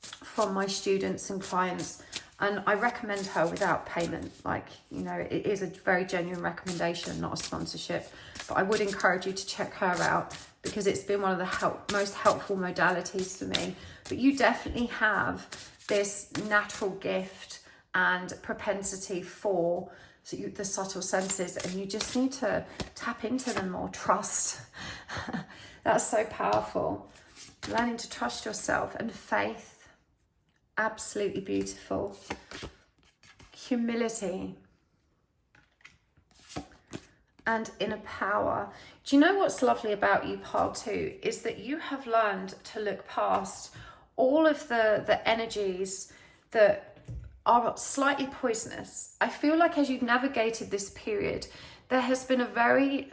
from my students and clients, and I recommend her without payment. It is a very genuine recommendation, not a sponsorship, but I would encourage you to check her out because it's been one of the most helpful modalities for me. But you definitely have this natural gift and propensity for the subtle senses, and you just need to tap into them more. Trust. That's so powerful. Learning to trust yourself, and faith. Absolutely beautiful. Humility and inner power. Do you know what's lovely about you, Pile 2, is that you have learned to look past all of the energies that are slightly poisonous. I feel like as you've navigated this period, there has been a very,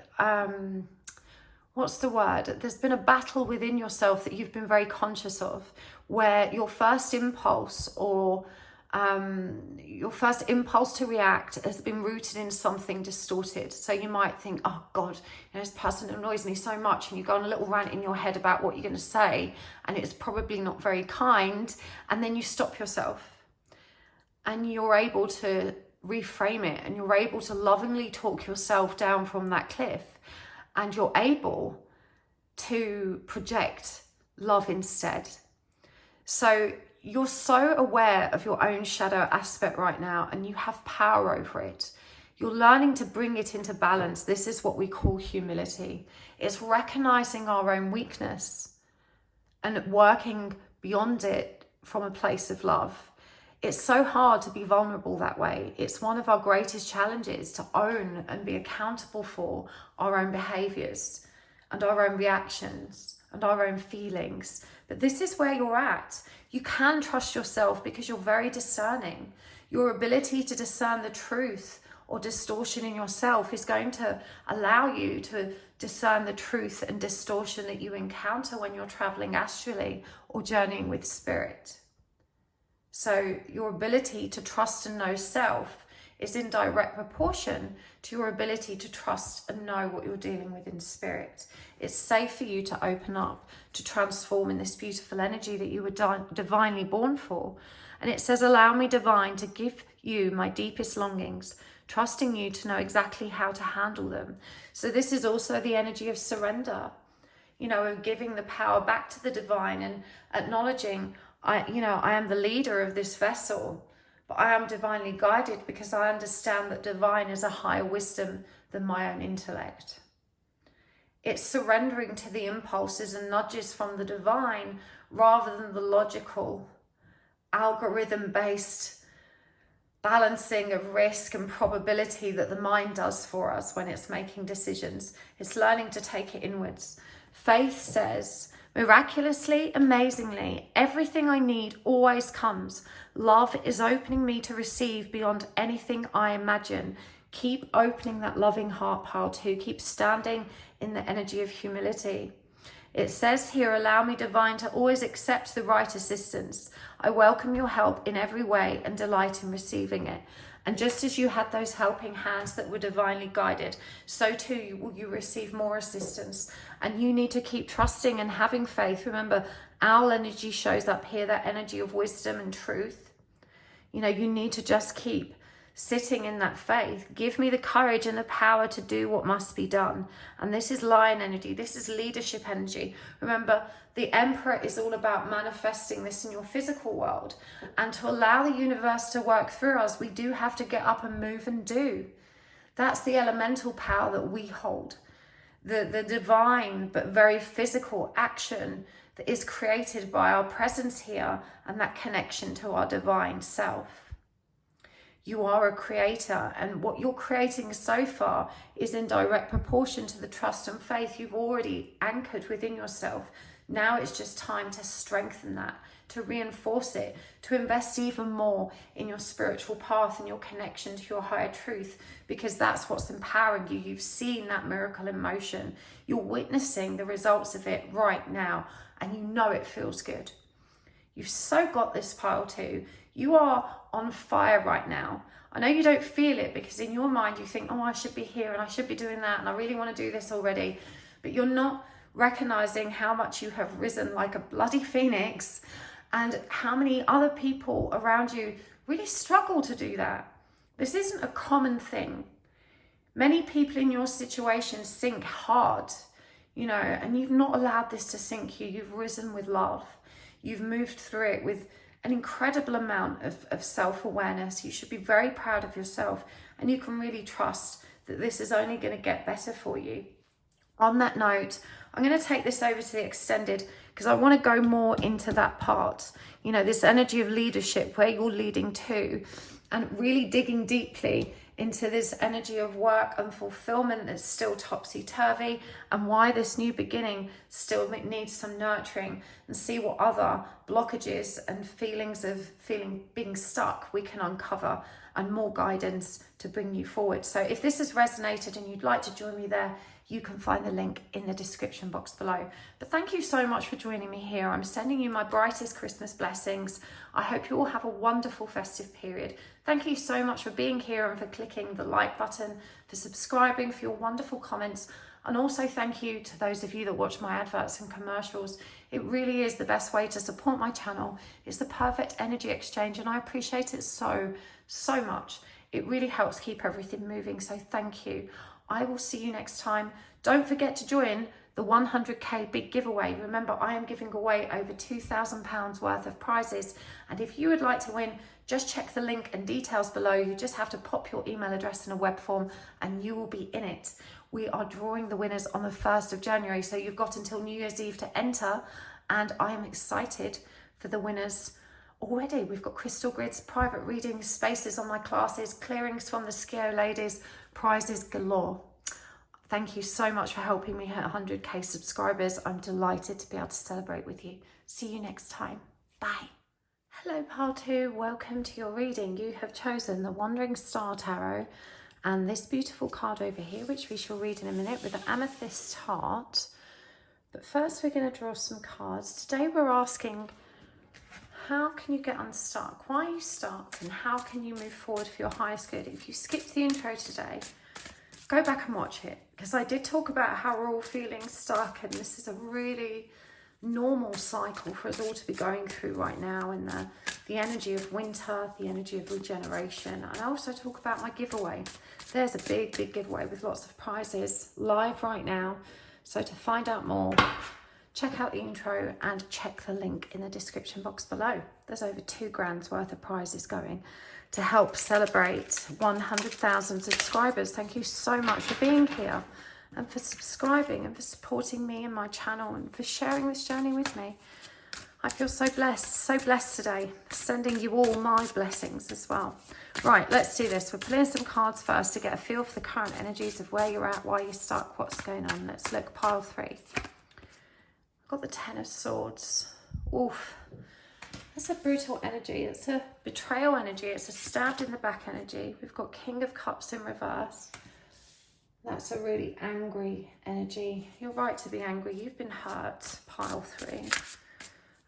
there's been a battle within yourself that you've been very conscious of, where your first impulse to react has been rooted in something distorted. So you might think, oh God, this person annoys me so much, and you go on a little rant in your head about what you're going to say, and it's probably not very kind, and then you stop yourself and you're able to reframe it, and you're able to lovingly talk yourself down from that cliff, and you're able to project love instead. So you're so aware of your own shadow aspect right now, and you have power over it. You're learning to bring it into balance. This is what we call humility. It's recognizing our own weakness and working beyond it from a place of love. It's so hard to be vulnerable that way. It's one of our greatest challenges, to own and be accountable for our own behaviors and our own reactions and our own feelings. But this is where you're at. You can trust yourself because you're very discerning. Your ability to discern the truth or distortion in yourself is going to allow you to discern the truth and distortion that you encounter when you're traveling astrally or journeying with spirit. So your ability to trust and know self is in direct proportion to your ability to trust and know what you're dealing with in spirit. It's safe for you to open up, to transform in this beautiful energy that you were divinely born for. And it says, allow me, divine, to give you my deepest longings, trusting you to know exactly how to handle them. So this is also the energy of surrender, of giving the power back to the divine and acknowledging, I am the leader of this vessel, but I am divinely guided because I understand that divine is a higher wisdom than my own intellect. It's surrendering to the impulses and nudges from the divine rather than the logical, algorithm-based balancing of risk and probability that the mind does for us when it's making decisions. It's learning to take it inwards. Faith says, miraculously, amazingly, everything I need always comes. Love is opening me to receive beyond anything I imagine. Keep opening that loving heart, Pile 2. Keep standing in the energy of humility. It says here, allow me, divine, to always accept the right assistance. I welcome your help in every way and delight in receiving it. And just as you had those helping hands that were divinely guided, so too will you receive more assistance. And you need to keep trusting and having faith. Remember, owl energy shows up here, that energy of wisdom and truth. You need to just keep sitting in that faith. Give me the courage and the power to do what must be done. And this is lion energy. This is leadership energy. Remember, the emperor is all about manifesting this in your physical world. And to allow the universe to work through us, we do have to get up and move and do. That's the elemental power that we hold. The divine but very physical action that is created by our presence here and that connection to our divine self. You are a creator, and what you're creating so far is in direct proportion to the trust and faith you've already anchored within yourself. Now it's just time to strengthen that, to reinforce it, to invest even more in your spiritual path and your connection to your higher truth, because that's what's empowering you. You've seen that miracle in motion. You're witnessing the results of it right now, and you know it feels good. You've so got this, pile 2. You are on fire right now. I know you don't feel it because in your mind you think, oh, I should be here and I should be doing that and I really want to do this already. But you're not recognizing how much you have risen like a bloody phoenix and how many other people around you really struggle to do that. This isn't a common thing. Many people in your situation sink hard, and you've not allowed this to sink you. You've risen with love. You've moved through it with an incredible amount of self-awareness. You should be very proud of yourself, and you can really trust that this is only going to get better for you. On that note, I'm going to take this over to the extended because I want to go more into that part, this energy of leadership, where you're leading to, and really digging deeply into this energy of work and fulfillment that's still topsy-turvy, and why this new beginning still needs some nurturing, and see what other blockages and feelings of being stuck we can uncover, and more guidance to bring you forward. So if this has resonated and you'd like to join me there, you can find the link in the description box below. But thank you so much for joining me here. I'm sending you my brightest Christmas blessings. I hope you all have a wonderful festive period. Thank you so much for being here and for clicking the like button, for subscribing, for your wonderful comments. And also thank you to those of you that watch my adverts and commercials. It really is the best way to support my channel. It's the perfect energy exchange, and I appreciate it so, so much. It really helps keep everything moving, so thank you. I will see you next time. Don't forget to join the 100k big giveaway. Remember, I am giving away over £2,000 worth of prizes. And if you would like to win, just check the link and details below. You just have to pop your email address in a web form and you will be in it. We are drawing the winners on the 1st of January. So you've got until New Year's Eve to enter. And I am excited for the winners already. We've got crystal grids, private readings, spaces on my classes, clearings from the Skio ladies, prizes galore. Thank you so much for helping me hit 100k subscribers. I'm delighted to be able to celebrate with you. See you next time. Bye. Hello, pile 2. Welcome to your reading. You have chosen the Wandering Star Tarot and this beautiful card over here, which we shall read in a minute, with an amethyst heart. But first we're going to draw some cards. Today we're asking, how can you get unstuck? Why are you stuck? And how can you move forward for your highest good? If you skipped the intro today, go back and watch it, because I did talk about how we're all feeling stuck, and this is a really normal cycle for us all to be going through right now, in the energy of winter, the energy of regeneration. And I also talk about my giveaway. There's a big giveaway with lots of prizes live right now. So to find out more, check out the intro and check the link in the description box below. There's over £2,000 worth of prizes going to help celebrate 100,000 subscribers. Thank you so much for being here and for subscribing and for supporting me and my channel and for sharing this journey with me. I feel so blessed today, sending you all my blessings as well. Right, let's do this. We're pulling some cards first to get a feel for the current energies of where you're at, why you're stuck, what's going on. Let's look, pile 3. I've got the 10 of Swords. Oof. It's a brutal energy. It's a betrayal energy. It's a stabbed in the back energy. We've got King of Cups in reverse. That's a really angry energy. You're right to be angry. You've been hurt, pile 3.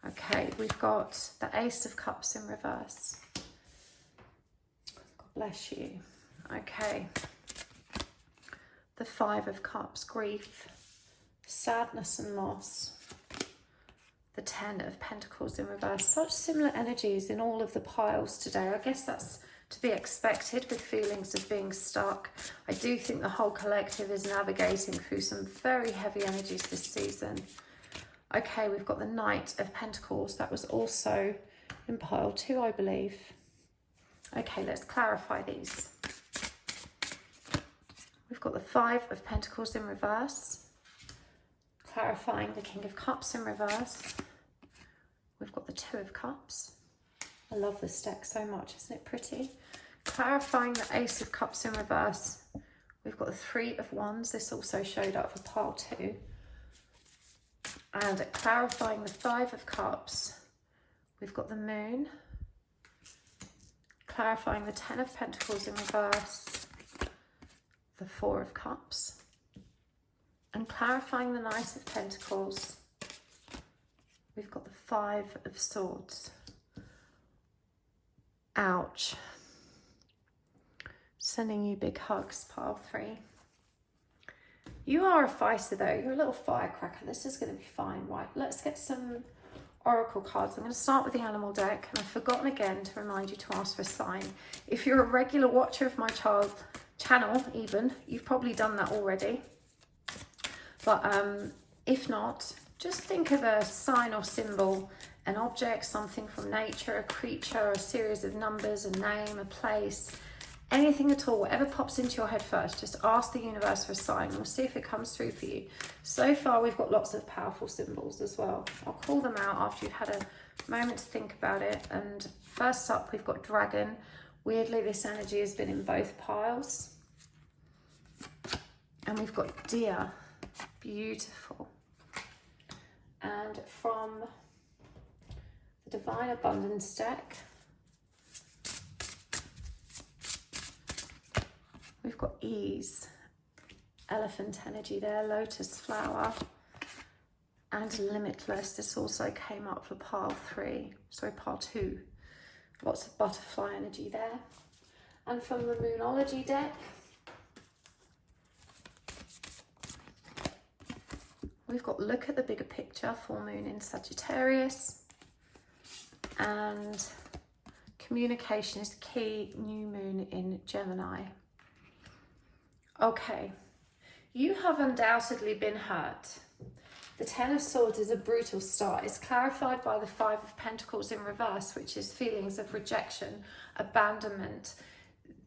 Okay, we've got the Ace of Cups in reverse. God bless you. Okay. The 5 of Cups, grief, sadness and loss. The 10 of Pentacles in reverse. Such similar energies in all of the piles today. I guess that's to be expected with feelings of being stuck. I do think the whole collective is navigating through some very heavy energies this season. Okay, we've got the Knight of Pentacles. That was also in pile 2, I believe. Okay, let's clarify these. We've got the 5 of Pentacles in reverse. Clarifying the King of Cups in reverse. We've got the 2 of Cups. I love this deck so much, isn't it pretty? Clarifying the Ace of Cups in reverse. We've got the Three of Wands. This also showed up for pile 2. And clarifying the Five of Cups. We've got the Moon. Clarifying the Ten of Pentacles in reverse. The Four of Cups. And clarifying the Knight of Pentacles. We've got the Five of Swords. Ouch. Sending you big hugs, pile 3. You are a fighter though. You're a little firecracker. This is going to be fine. Right, let's get some oracle cards. I'm going to start with the animal deck. And I've forgotten again to remind you to ask for a sign. If you're a regular watcher of my channel even, you've probably done that already. But if not, just think of a sign or symbol, an object, something from nature, a creature, a series of numbers, a name, a place, anything at all, whatever pops into your head first. Just ask the universe for a sign. We'll see if it comes through for you. So far, we've got lots of powerful symbols as well. I'll call them out after you've had a moment to think about it. And first up, we've got dragon. Weirdly, this energy has been in both piles. And we've got deer. Beautiful. And from the Divine Abundance deck, we've got ease, elephant energy there, lotus flower, and limitless. This also came up for pile 2. Lots of butterfly energy there. And from the Moonology deck, we've got look at the bigger picture, full moon in Sagittarius, and communication is key, new moon in Gemini. Okay, you have undoubtedly been hurt. The Ten of Swords is a brutal start. It's clarified by the Five of Pentacles in reverse, which is feelings of rejection, abandonment.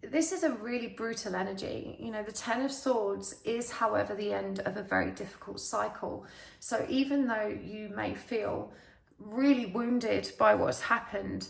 This is a really brutal energy. You know, the Ten of Swords is, however, the end of a very difficult cycle. So even though you may feel really wounded by what's happened,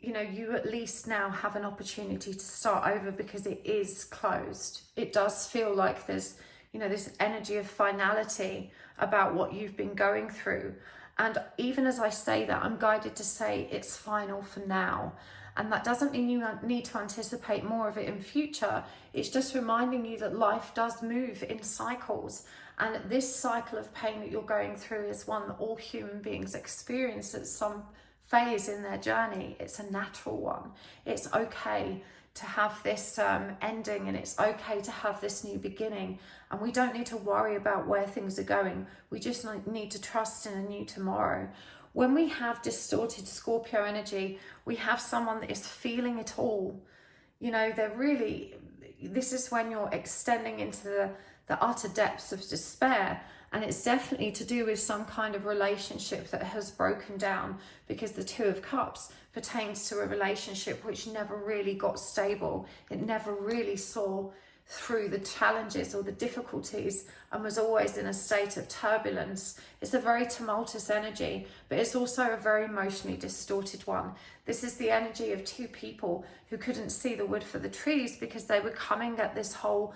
you know, you at least now have an opportunity to start over because it is closed. It does feel like there's, you know, this energy of finality about what you've been going through. And even as I say that, I'm guided to say it's final for now. And that doesn't mean you need to anticipate more of it in future. It's just reminding you that life does move in cycles. And this cycle of pain that you're going through is one that all human beings experience at some phase in their journey. It's a natural one. It's okay to have this ending, and it's okay to have this new beginning. And we don't need to worry about where things are going. We just need to trust in a new tomorrow. When we have distorted Scorpio energy, we have someone that is feeling it all. You know, this is when you're extending into the utter depths of despair. And it's definitely to do with some kind of relationship that has broken down, because the Two of Cups pertains to a relationship which never really got stable. It never really saw through the challenges or the difficulties and was always in a state of turbulence. It's a very tumultuous energy, but it's also a very emotionally distorted one. This is the energy of two people who couldn't see the wood for the trees because they were coming at this whole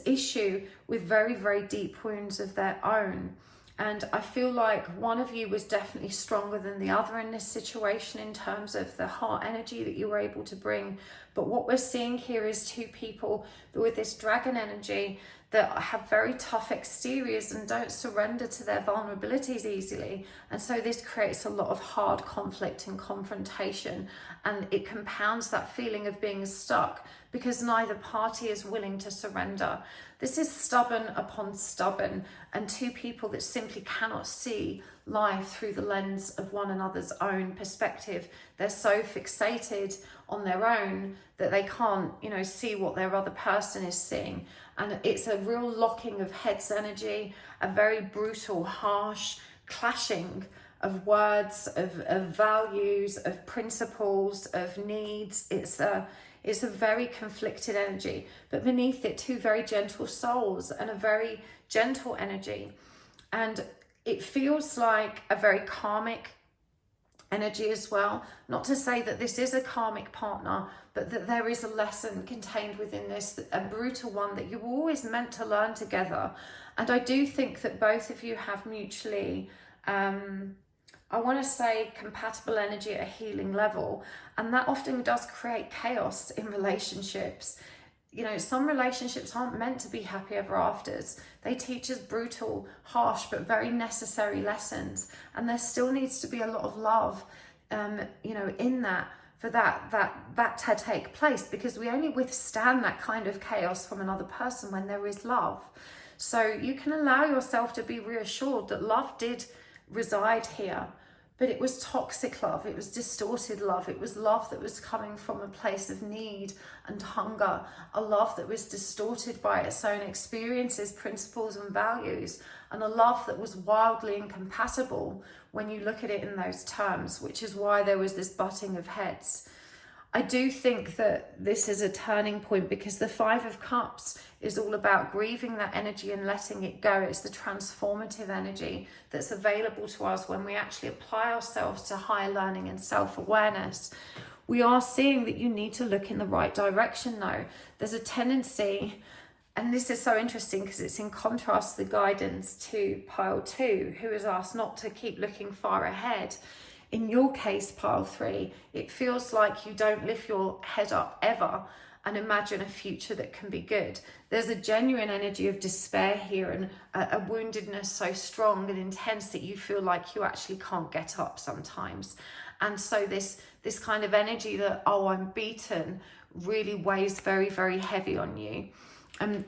issue with very, very deep wounds of their own. And I feel like one of you was definitely stronger than the other in this situation in terms of the heart energy that you were able to bring. But what we're seeing here is two people with this dragon energy that have very tough exteriors and don't surrender to their vulnerabilities easily. And so this creates a lot of hard conflict and confrontation, and it compounds that feeling of being stuck because neither party is willing to surrender. This is stubborn upon stubborn, and two people that simply cannot see life through the lens of one another's own perspective. They're so fixated on their own that they can't, you know, see what their other person is seeing. And it's a real locking of heads energy, a very brutal, harsh clashing of words, of values, of principles, of needs. It's a very conflicted energy, but beneath it, two very gentle souls and a very gentle energy. And it feels like a very karmic energy as well. Not to say that this is a karmic partner, but that there is a lesson contained within this, a brutal one that you were always meant to learn together. And I do think that both of you have mutually, I want to say, compatible energy at a healing level. And that often does create chaos in relationships. You know, some relationships aren't meant to be happy ever afters. They teach us brutal, harsh, but very necessary lessons. And there still needs to be a lot of love, you know, in that, for that to take place, because we only withstand that kind of chaos from another person when there is love. So you can allow yourself to be reassured that love did reside here. But it was toxic love, it was distorted love, it was love that was coming from a place of need and hunger, a love that was distorted by its own experiences, principles and values, and a love that was wildly incompatible when you look at it in those terms, which is why there was this butting of heads. I do think that this is a turning point, because the Five of Cups is all about grieving that energy and letting it go. It's the transformative energy that's available to us when we actually apply ourselves to higher learning and self-awareness. We are seeing that you need to look in the right direction though. There's a tendency, and this is so interesting because it's in contrast to the guidance to pile 2, who is asked not to keep looking far ahead. In your case, pile 3, it feels like you don't lift your head up ever and imagine a future that can be good. There's a genuine energy of despair here, and a woundedness so strong and intense that you feel like you actually can't get up sometimes. And so this kind of energy that, oh, I'm beaten, really weighs very, very heavy on you.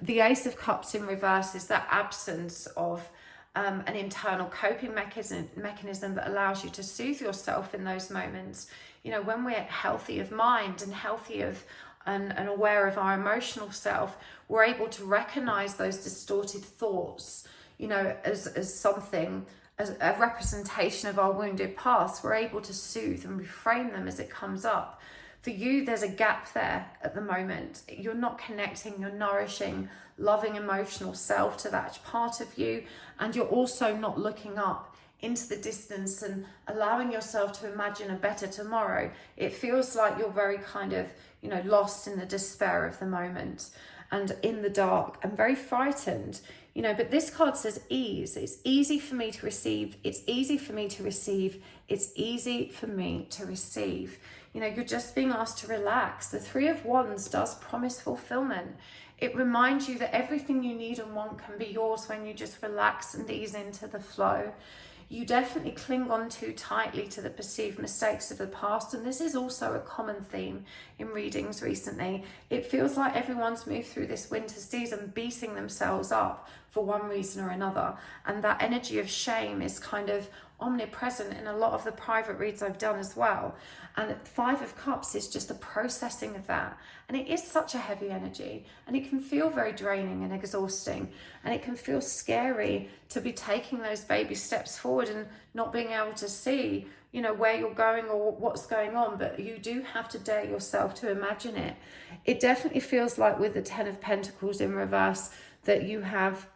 The Ace of Cups in reverse is that absence of an internal coping mechanism that allows you to soothe yourself in those moments. You know, when we're healthy of mind and healthy of and aware of our emotional self, we're able to recognize those distorted thoughts, you know, as something, as a representation of our wounded past. We're able to soothe and reframe them as it comes up. For you, there's a gap there at the moment. You're not connecting your nourishing, loving, emotional self to that part of you. And you're also not looking up into the distance and allowing yourself to imagine a better tomorrow. It feels like you're very kind of, you know, lost in the despair of the moment and in the dark and very frightened. You know, but this card says ease. It's easy for me to receive. It's easy for me to receive. It's easy for me to receive. You know, you're just being asked to relax. The Three of Wands does promise fulfillment. It reminds you that everything you need and want can be yours when you just relax and ease into the flow. You definitely cling on too tightly to the perceived mistakes of the past, and this is also a common theme in readings recently. It feels like everyone's moved through this winter season beating themselves up for one reason or another, and that energy of shame is kind of omnipresent in a lot of the private reads I've done as well. And Five of Cups is just the processing of that, and it is such a heavy energy, and it can feel very draining and exhausting, and it can feel scary to be taking those baby steps forward and not being able to see, you know, where you're going or what's going on. But you do have to dare yourself to imagine it. It definitely feels like with the Ten of Pentacles in reverse that you have,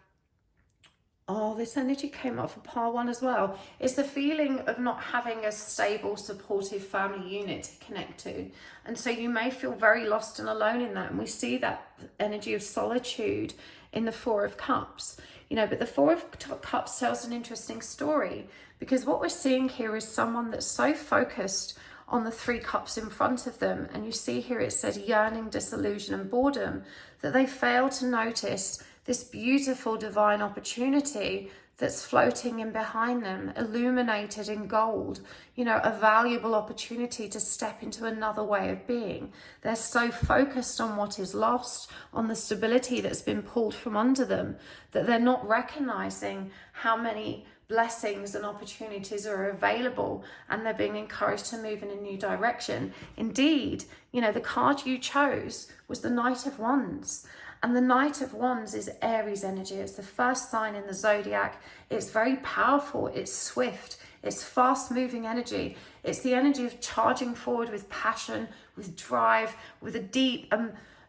oh, this energy came up for pile 1 as well. It's the feeling of not having a stable, supportive family unit to connect to. And so you may feel very lost and alone in that. And we see that energy of solitude in the Four of Cups. You know, but the Four of Cups tells an interesting story, because what we're seeing here is someone that's so focused on the 3 cups in front of them. And you see here it says yearning, disillusion and boredom, that they fail to notice this beautiful divine opportunity that's floating in behind them, illuminated in gold, you know, a valuable opportunity to step into another way of being. They're so focused on what is lost, on the stability that's been pulled from under them, that they're not recognizing how many blessings and opportunities are available, and they're being encouraged to move in a new direction. Indeed, you know, the card you chose was the Knight of Wands. And the Knight of Wands is Aries energy. It's the first sign in the zodiac. It's very powerful. It's swift. It's fast-moving energy. It's the energy of charging forward with passion, with drive, with a deep,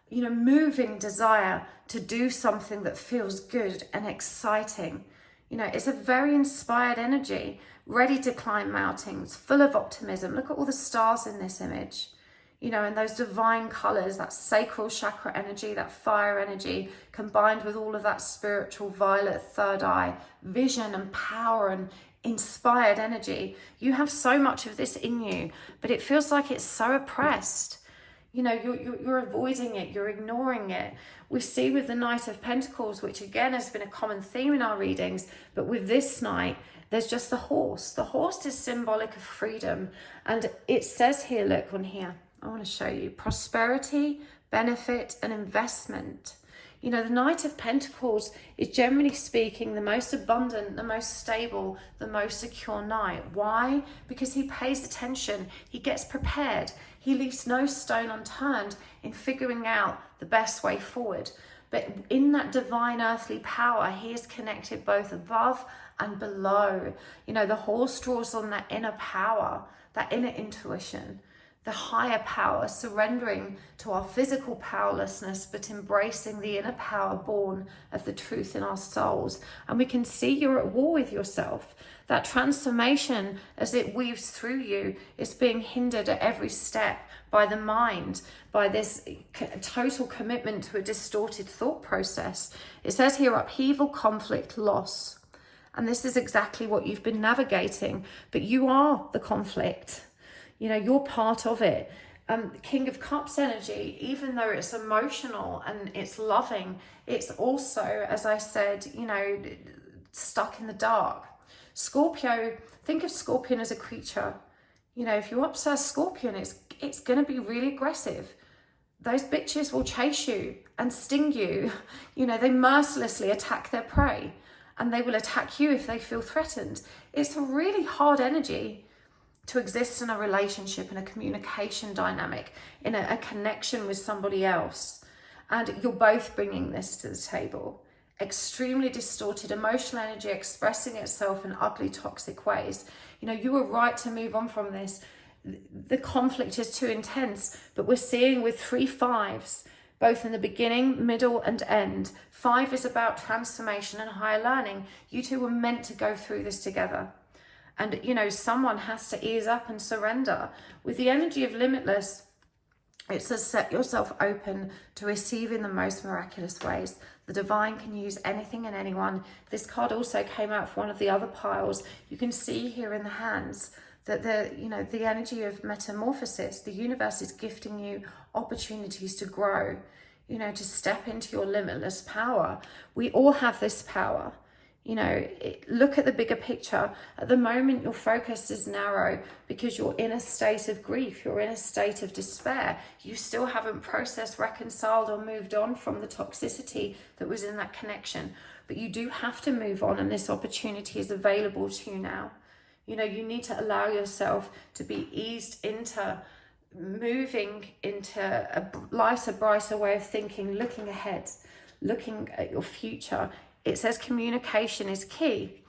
you know, moving desire to do something that feels good and exciting. You know, it's a very inspired energy, ready to climb mountains, full of optimism. Look at all the stars in this image, you know, and those divine colors, that sacral chakra energy, that fire energy, combined with all of that spiritual violet third eye, vision and power and inspired energy. You have so much of this in you, but it feels like it's so oppressed. You know, you're avoiding it, you're ignoring it. We see with the Knight of Pentacles, which again has been a common theme in our readings, but with this Knight, there's just the horse. The horse is symbolic of freedom. And it says here, look on here, I want to show you, prosperity, benefit, and investment. You know, the Knight of Pentacles is generally speaking the most abundant, the most stable, the most secure knight. Why? Because he pays attention, he gets prepared, he leaves no stone unturned in figuring out the best way forward. But in that divine earthly power, he is connected both above and below. You know, the horse draws on that inner power, that inner intuition, the higher power, surrendering to our physical powerlessness, but embracing the inner power born of the truth in our souls. And we can see you're at war with yourself. That transformation, as it weaves through you, is being hindered at every step by the mind, by this total commitment to a distorted thought process. It says here, upheaval, conflict, loss. And this is exactly what you've been navigating, but you are the conflict. You know, you're part of it. King of Cups energy, even though it's emotional and it's loving, it's also, as I said, you know, stuck in the dark. Scorpio, think of Scorpion as a creature. You know, if you observe Scorpion, it's going to be really aggressive. Those bitches will chase you and sting you. You know, they mercilessly attack their prey, and they will attack you if they feel threatened. It's a really hard energy to exist in a relationship, in a communication dynamic, in a connection with somebody else. And you're both bringing this to the table. Extremely distorted emotional energy expressing itself in ugly, toxic ways. You know, you were right to move on from this. The conflict is too intense, but we're seeing with 3 5s, both in the beginning, middle, and end. 5 is about transformation and higher learning. You two were meant to go through this together. And, you know, someone has to ease up and surrender. With the energy of limitless, it says set yourself open to receive in the most miraculous ways. The divine can use anything and anyone. This card also came out for one of the other piles. You can see here in the hands that the energy of metamorphosis, the universe is gifting you opportunities to grow, you know, to step into your limitless power. We all have this power. You know, look at the bigger picture. At the moment, your focus is narrow because you're in a state of grief. You're in a state of despair. You still haven't processed, reconciled, or moved on from the toxicity that was in that connection. But you do have to move on, and this opportunity is available to you now. You know, you need to allow yourself to be eased into moving into a lighter, brighter way of thinking, looking ahead, looking at your future. It says communication is key.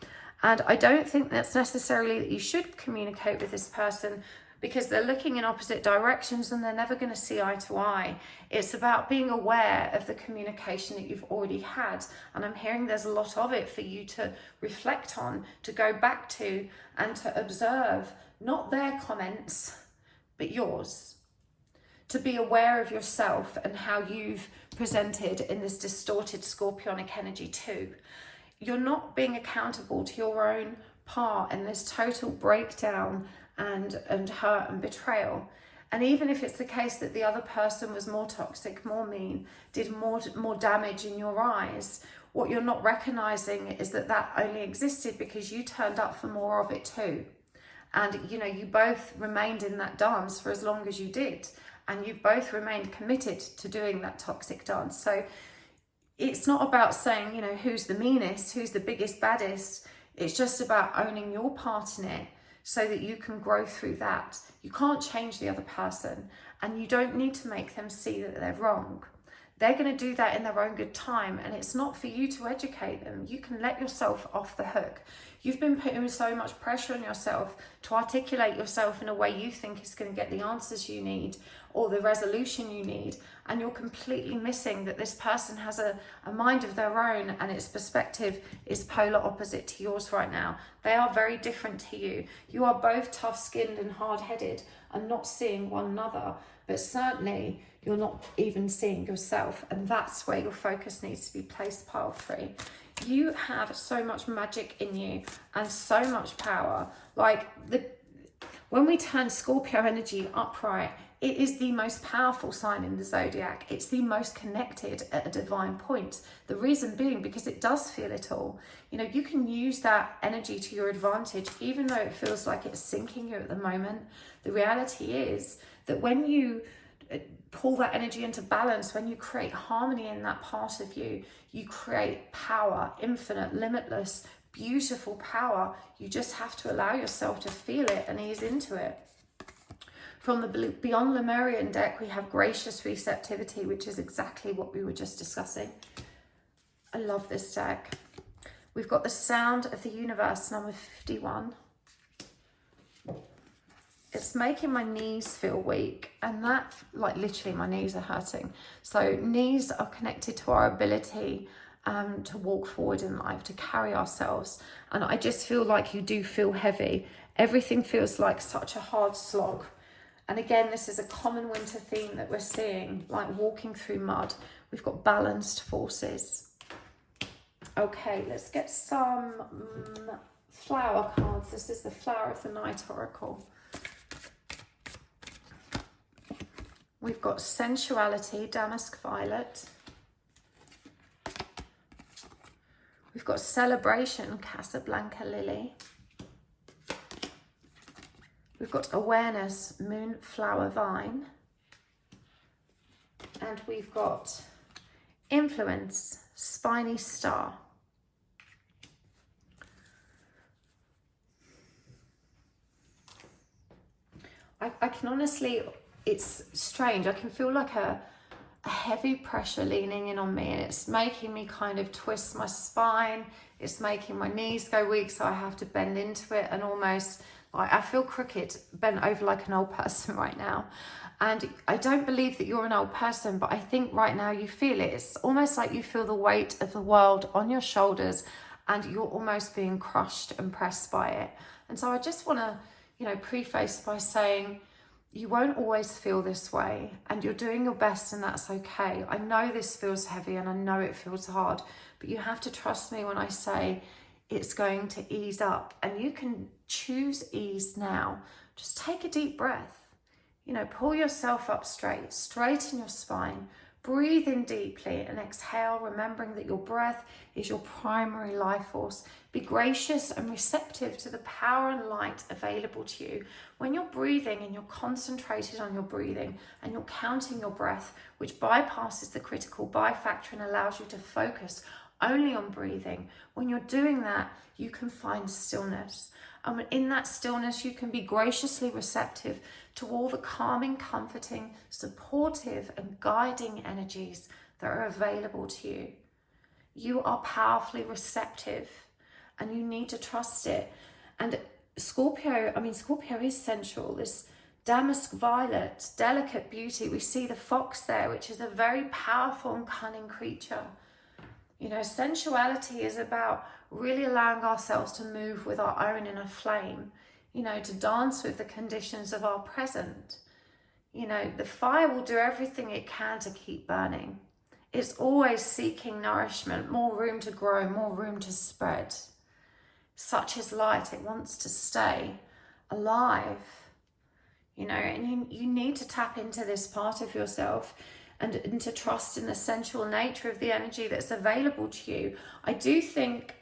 And I don't think that's necessarily that you should communicate with this person because they're looking in opposite directions and they're never going to see eye to eye. It's about being aware of the communication that you've already had. And I'm hearing there's a lot of it for you to reflect on, to go back to, and to observe, not their comments, but yours. To be aware of yourself and how you've presented in this distorted scorpionic energy too. You're not being accountable to your own part in this total breakdown and hurt and betrayal. And even if it's the case that the other person was more toxic, more mean, did more damage in your eyes, what you're not recognizing is that only existed because you turned up for more of it too. And you know, you both remained in that dance for as long as you did. And you've both remained committed to doing that toxic dance. So it's not about saying, you know, who's the meanest, who's the biggest, baddest. It's just about owning your part in it so that you can grow through that. You can't change the other person, and you don't need to make them see that they're wrong. They're going to do that in their own good time, and it's not for you to educate them. You can let yourself off the hook. You've been putting so much pressure on yourself to articulate yourself in a way you think is going to get the answers you need, or the resolution you need, and you're completely missing that this person has a mind of their own and its perspective is polar opposite to yours right now. They are very different to you. You are both tough-skinned and hard-headed and not seeing one another, but certainly you're not even seeing yourself, and that's where your focus needs to be placed, pile 3. You have so much magic in you and so much power. Like, when we turn Scorpio energy upright, it is the most powerful sign in the zodiac. It's the most connected at a divine point. The reason being because it does feel it all. You know, you can use that energy to your advantage, even though it feels like it's sinking you at the moment. The reality is that when you pull that energy into balance, when you create harmony in that part of you, you create power, infinite, limitless, beautiful power. You just have to allow yourself to feel it and ease into it. From the Beyond Lemurian deck, we have gracious receptivity, which is exactly what we were just discussing. I love this deck. We've got the sound of the universe, number 51. It's making my knees feel weak, and that, like, literally my knees are hurting. So knees are connected to our ability to walk forward in life, to carry ourselves. And I just feel like you do feel heavy. Everything feels like such a hard slog. And again, this is a common winter theme that we're seeing, like walking through mud. We've got balanced forces. Okay, let's get some flower cards. This is the Flower of the Night Oracle. We've got sensuality, damask violet. We've got celebration, Casablanca lily. We've got awareness, moonflower vine. And we've got influence, spiny star. I can honestly, it's strange. I can feel like a heavy pressure leaning in on me, and it's making me kind of twist my spine. It's making my knees go weak, so I have to bend into it, and almost like I feel crooked, bent over like an old person right now. And I don't believe that you're an old person, but I think right now you feel it. It's almost like you feel the weight of the world on your shoulders, and you're almost being crushed and pressed by it. And so I just want to, you know, preface by saying, you won't always feel this way, and you're doing your best, and that's okay. I know this feels heavy and I know it feels hard, but you have to trust me when I say it's going to ease up, and you can choose ease now. Just take a deep breath, you know, pull yourself up straight, straighten your spine, breathe in deeply and exhale, remembering that your breath is your primary life force. Be gracious and receptive to the power and light available to you. When you're breathing and you're concentrated on your breathing and you're counting your breath, which bypasses the critical buy factor and allows you to focus only on breathing, when you're doing that, you can find stillness. And in that stillness, you can be graciously receptive to all the calming, comforting, supportive, and guiding energies that are available to you. You are powerfully receptive, and you need to trust it. And Scorpio is sensual. This damask violet, delicate beauty. We see the fox there, which is a very powerful and cunning creature. You know, sensuality is about really allowing ourselves to move with our own inner flame, you know, to dance with the conditions of our present. You know, the fire will do everything it can to keep burning. It's always seeking nourishment, more room to grow, more room to spread. Such is light, it wants to stay alive, you know, and you need to tap into this part of yourself and to trust in the sensual nature of the energy that's available to you. I do think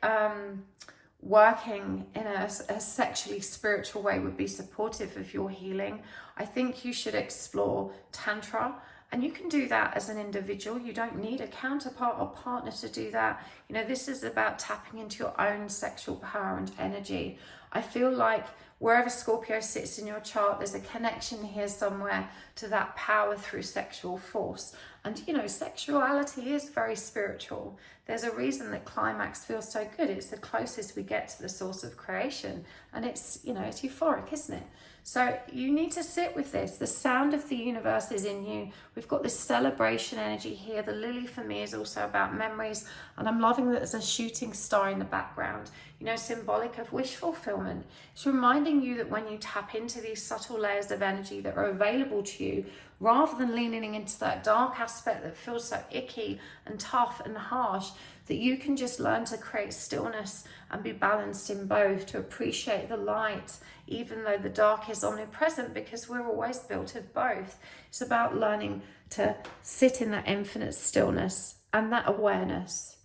working in a sexually spiritual way would be supportive of your healing. I think you should explore Tantra, and you can do that as an individual. You don't need a counterpart or partner to do that. You know, this is about tapping into your own sexual power and energy. I feel like wherever Scorpio sits in your chart, there's a connection here somewhere to that power through sexual force. And, you know, sexuality is very spiritual. There's a reason that climax feels so good. It's the closest we get to the source of creation. And it's, you know, it's euphoric, isn't it? So you need to sit with this. The sound of the universe is in you. We've got this celebration energy here. The lily for me is also about memories. And I'm loving that there's a shooting star in the background, you know, symbolic of wish fulfillment. It's reminding you that when you tap into these subtle layers of energy that are available to you, rather than leaning into that dark aspect that feels so icky and tough and harsh, that you can just learn to create stillness and be balanced in both, to appreciate the light, even though the dark is omnipresent, because we're always built of both. It's about learning to sit in that infinite stillness and that awareness.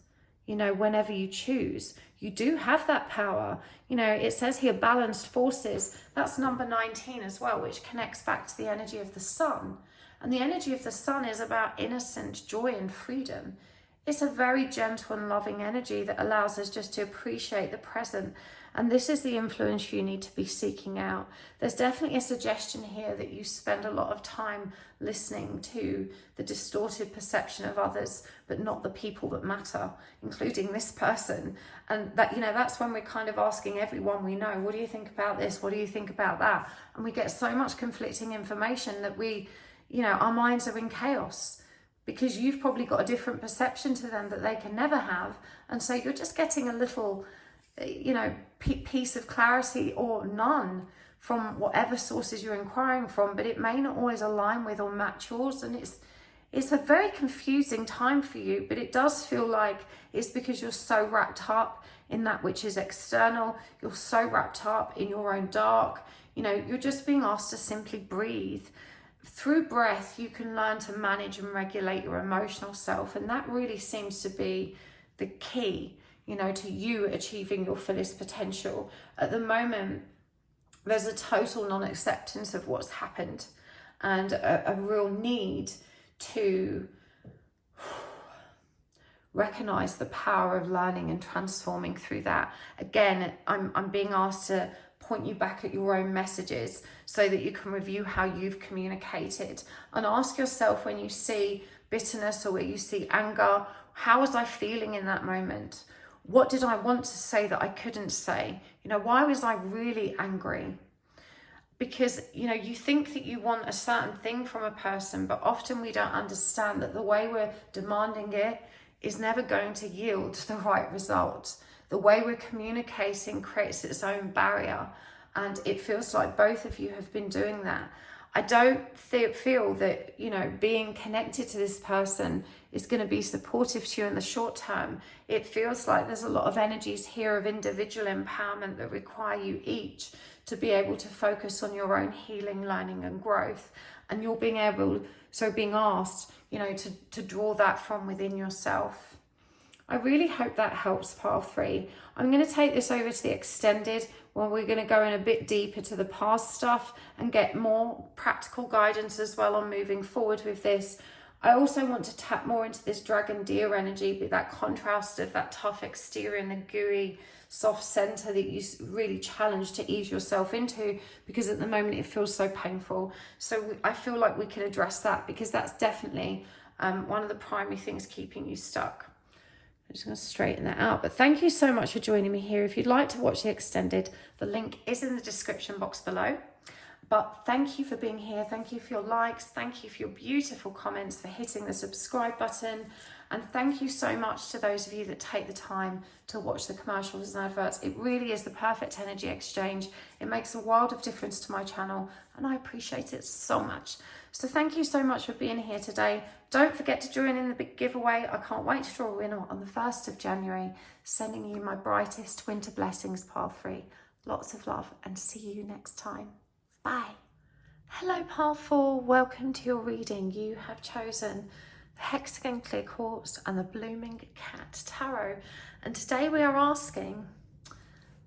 You know, whenever you choose, you do have that power. You know, it says here, balanced forces. That's number 19 as well, which connects back to the energy of the sun. And the energy of the sun is about innocent joy and freedom. It's a very gentle and loving energy that allows us just to appreciate the present. And this is the influence you need to be seeking out. There's definitely a suggestion here that you spend a lot of time listening to the distorted perception of others, but not the people that matter, including this person. And that, you know, that's when we're kind of asking everyone we know, what do you think about this? What do you think about that? And we get so much conflicting information that we, you know, our minds are in chaos, because you've probably got a different perception to them that they can never have. And so you're just getting a little, you know, piece of clarity or none from whatever sources you're inquiring from, but it may not always align with or match yours. And it's a very confusing time for you, but it does feel like it's because you're so wrapped up in that which is external. You're so wrapped up in your own dark. You know, you're just being asked to simply breathe. Through breath, you can learn to manage and regulate your emotional self. And that really seems to be the key, you know, to you achieving your fullest potential. At the moment, there's a total non-acceptance of what's happened, and a real need to recognize the power of learning and transforming through that. Again, I'm being asked to point you back at your own messages so that you can review how you've communicated, and ask yourself, when you see bitterness or where you see anger, how was I feeling in that moment? What did I want to say that I couldn't say? You know, why was I really angry? Because, you know, you think that you want a certain thing from a person, but often we don't understand that the way we're demanding it is never going to yield the right result. The way we're communicating creates its own barrier, and it feels like both of you have been doing that. I don't feel that, you know, being connected to this person is going to be supportive to you in the short term. It feels like there's a lot of energies here of individual empowerment that require you each to be able to focus on your own healing, learning and growth. And you're being asked, you know, to draw that from within yourself. I really hope that helps, pile 3. I'm going to take this over to the extended, where we're going to go in a bit deeper to the past stuff and get more practical guidance as well on moving forward with this. I also want to tap more into this dragon deer energy, with that contrast of that tough exterior and the gooey, soft center that you really challenge to ease yourself into, because at the moment it feels so painful. So I feel like we can address that, because that's definitely one of the primary things keeping you stuck. I'm just going to straighten that out. But thank you so much for joining me here. If you'd like to watch the extended, the link is in the description box below. But thank you for being here. Thank you for your likes. Thank you for your beautiful comments, for hitting the subscribe button. And thank you so much to those of you that take the time to watch the commercials and adverts. It really is the perfect energy exchange. It makes a world of difference to my channel, and I appreciate it so much. So thank you so much for being here today. Don't forget to join in the big giveaway. I can't wait to draw a winner on the 1st of January. Sending you my brightest winter blessings, pile 3. Lots of love, and see you next time. Bye. Hello, pile 4. Welcome to your reading. You have chosen the Hexagon Clear Quartz and the Blooming Cat Tarot. And today we are asking,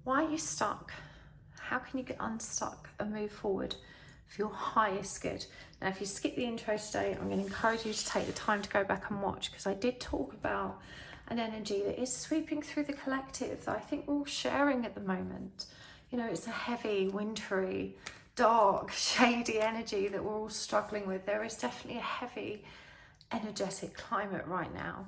why are you stuck? How can you get unstuck and move forward for your highest good? Now, if you skip the intro today, I'm going to encourage you to take the time to go back and watch, because I did talk about an energy that is sweeping through the collective that I think we're all sharing at the moment. You know, it's a heavy, wintry, dark, shady energy that we're all struggling with. There is definitely a heavy, energetic climate right now.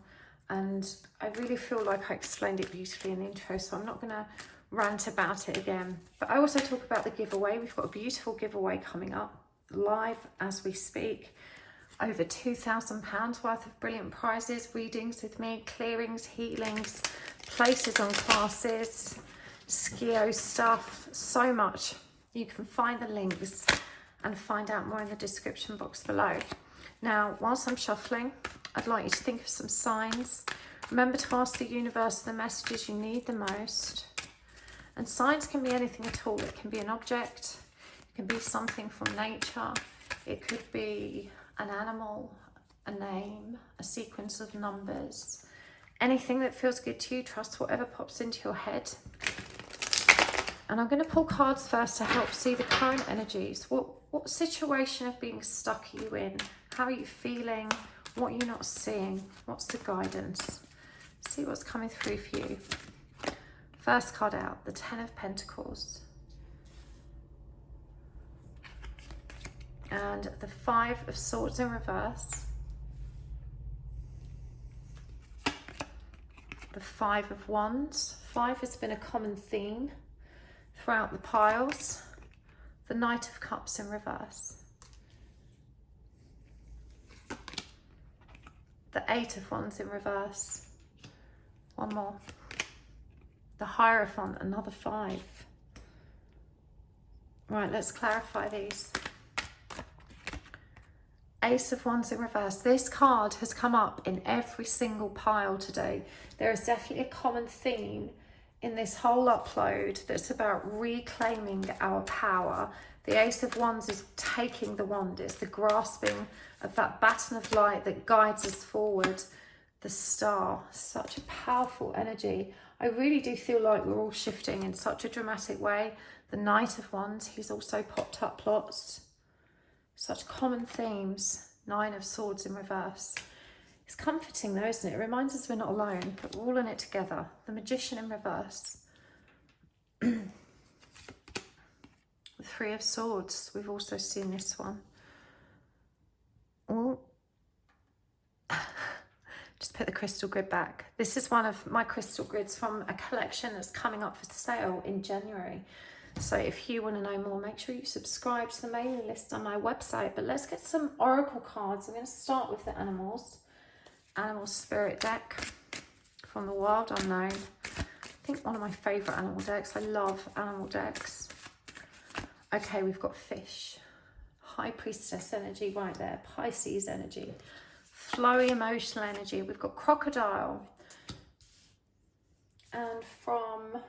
And I really feel like I explained it beautifully in the intro, so I'm not going to rant about it again. But I also talk about the giveaway. We've got a beautiful giveaway coming up live as we speak. Over £2,000 worth of brilliant prizes, readings with me, clearings, healings, places on classes, skio stuff, so much. You can find the links and find out more in the description box below. Now, whilst I'm shuffling, I'd like you to think of some signs. Remember to ask the universe the messages you need the most. And signs can be anything at all. It can be an object, it can be something from nature, it could be an animal, a name, a sequence of numbers, anything that feels good to you. Trust whatever pops into your head. And I'm going to pull cards first to help see the current energies. What situation of being stuck are you in? How are you feeling? What are you not seeing? What's the guidance? See what's coming through for you. First card out, the Ten of Pentacles. And the Five of Swords in reverse. The Five of Wands. Five has been a common theme throughout the piles. The Knight of Cups in reverse. The Eight of Wands in reverse. One more. The Hierophant, another 5. Right, let's clarify these. Ace of Wands in reverse. This card has come up in every single pile today. There is definitely a common theme in this whole upload that's about reclaiming our power. The Ace of Wands is taking the wand. It's the grasping of that baton of light that guides us forward. The Star, such a powerful energy. I really do feel like we're all shifting in such a dramatic way. The Knight of Wands, he's also popped up lots. Such common themes. Nine of Swords in reverse. It's comforting though, isn't it? It reminds us we're not alone, but we're all in it together. The Magician in reverse. The Three of Swords. We've also seen this one. Oh. Just put the crystal grid back. This is one of my crystal grids from a collection that's coming up for sale in January. So if you want to know more, make sure you subscribe to the mailing list on my website. But let's get some oracle cards. I'm going to start with the animals. Animal Spirit deck from the Wild Unknown. I think one of my favourite animal decks. I love animal decks. Okay, we've got Fish. High Priestess energy right there. Pisces energy. Flowy emotional energy. We've got Crocodile. And from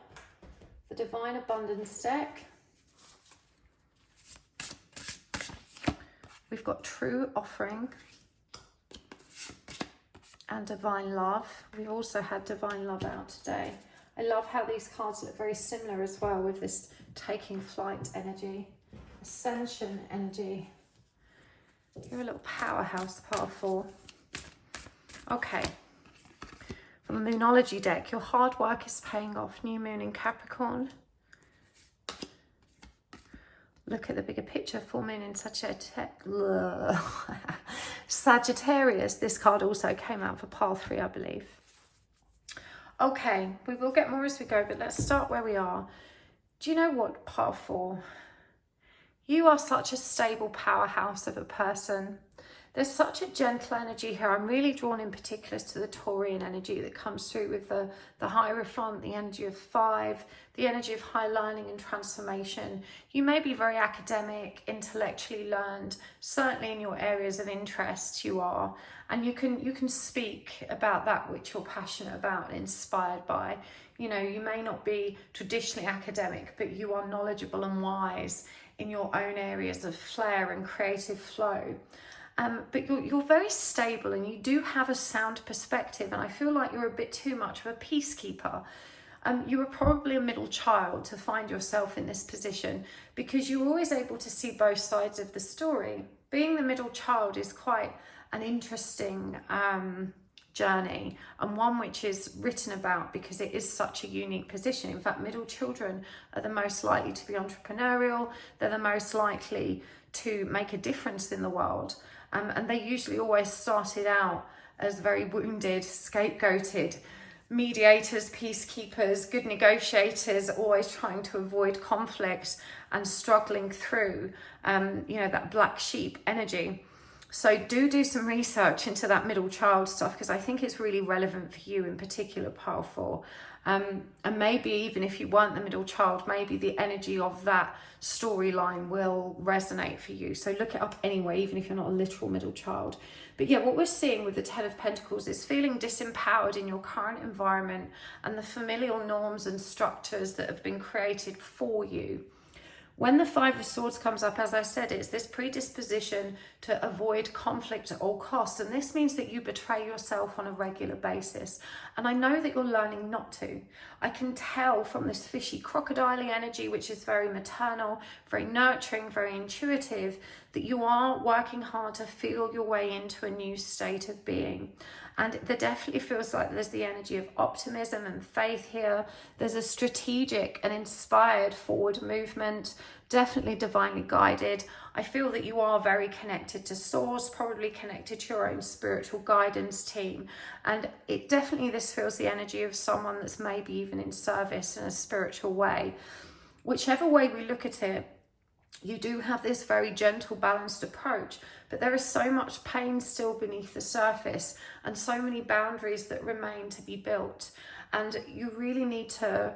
the Divine Abundance deck, we've got True Offering and Divine Love. We've also had Divine Love out today. I love how these cards look very similar as well with this taking flight energy, Ascension energy. You're a little powerhouse, part 4. Okay. From the Moonology deck, your hard work is paying off. New Moon in Capricorn. Look at the bigger picture. Full Moon in Sagittarius. This card also came out for pile 3, I believe. Okay, we will get more as we go, but let's start where we are. Do you know what, pile 4? You are such a stable powerhouse of a person. There's such a gentle energy here. I'm really drawn in particular to the Taurian energy that comes through with the Hierophant, the energy of 5, the energy of high learning and transformation. You may be very academic, intellectually learned, certainly in your areas of interest you are. And you can speak about that which you're passionate about and inspired by. You know, you may not be traditionally academic, but you are knowledgeable and wise in your own areas of flair and creative flow. But you're very stable and you do have a sound perspective, and I feel like you're a bit too much of a peacekeeper. You were probably a middle child to find yourself in this position because you're always able to see both sides of the story. Being the middle child is quite an interesting journey, and one which is written about because it is such a unique position. In fact, middle children are the most likely to be entrepreneurial. They're the most likely to make a difference in the world. And they usually always started out as very wounded, scapegoated, mediators, peacekeepers, good negotiators, always trying to avoid conflict and struggling through, that black sheep energy. So do some research into that middle child stuff, because I think it's really relevant for you in particular, pile 4. And maybe even if you weren't the middle child, maybe the energy of that storyline will resonate for you. So look it up anyway, even if you're not a literal middle child. But yeah, what we're seeing with the 10 of Pentacles is feeling disempowered in your current environment and the familial norms and structures that have been created for you. When the 5 of Swords comes up, as I said, it's this predisposition to avoid conflict at all costs. And this means that you betray yourself on a regular basis. And I know that you're learning not to. I can tell from this fishy crocodile energy, which is very maternal, very nurturing, very intuitive, that you are working hard to feel your way into a new state of being. And there definitely feels like there's the energy of optimism and faith here. There's a strategic and inspired forward movement, definitely divinely guided. I feel that you are very connected to source, probably connected to your own spiritual guidance team. And it definitely, this feels the energy of someone that's maybe even in service in a spiritual way. Whichever way we look at it, you do have this very gentle, balanced approach, but there is so much pain still beneath the surface and so many boundaries that remain to be built. And you really need to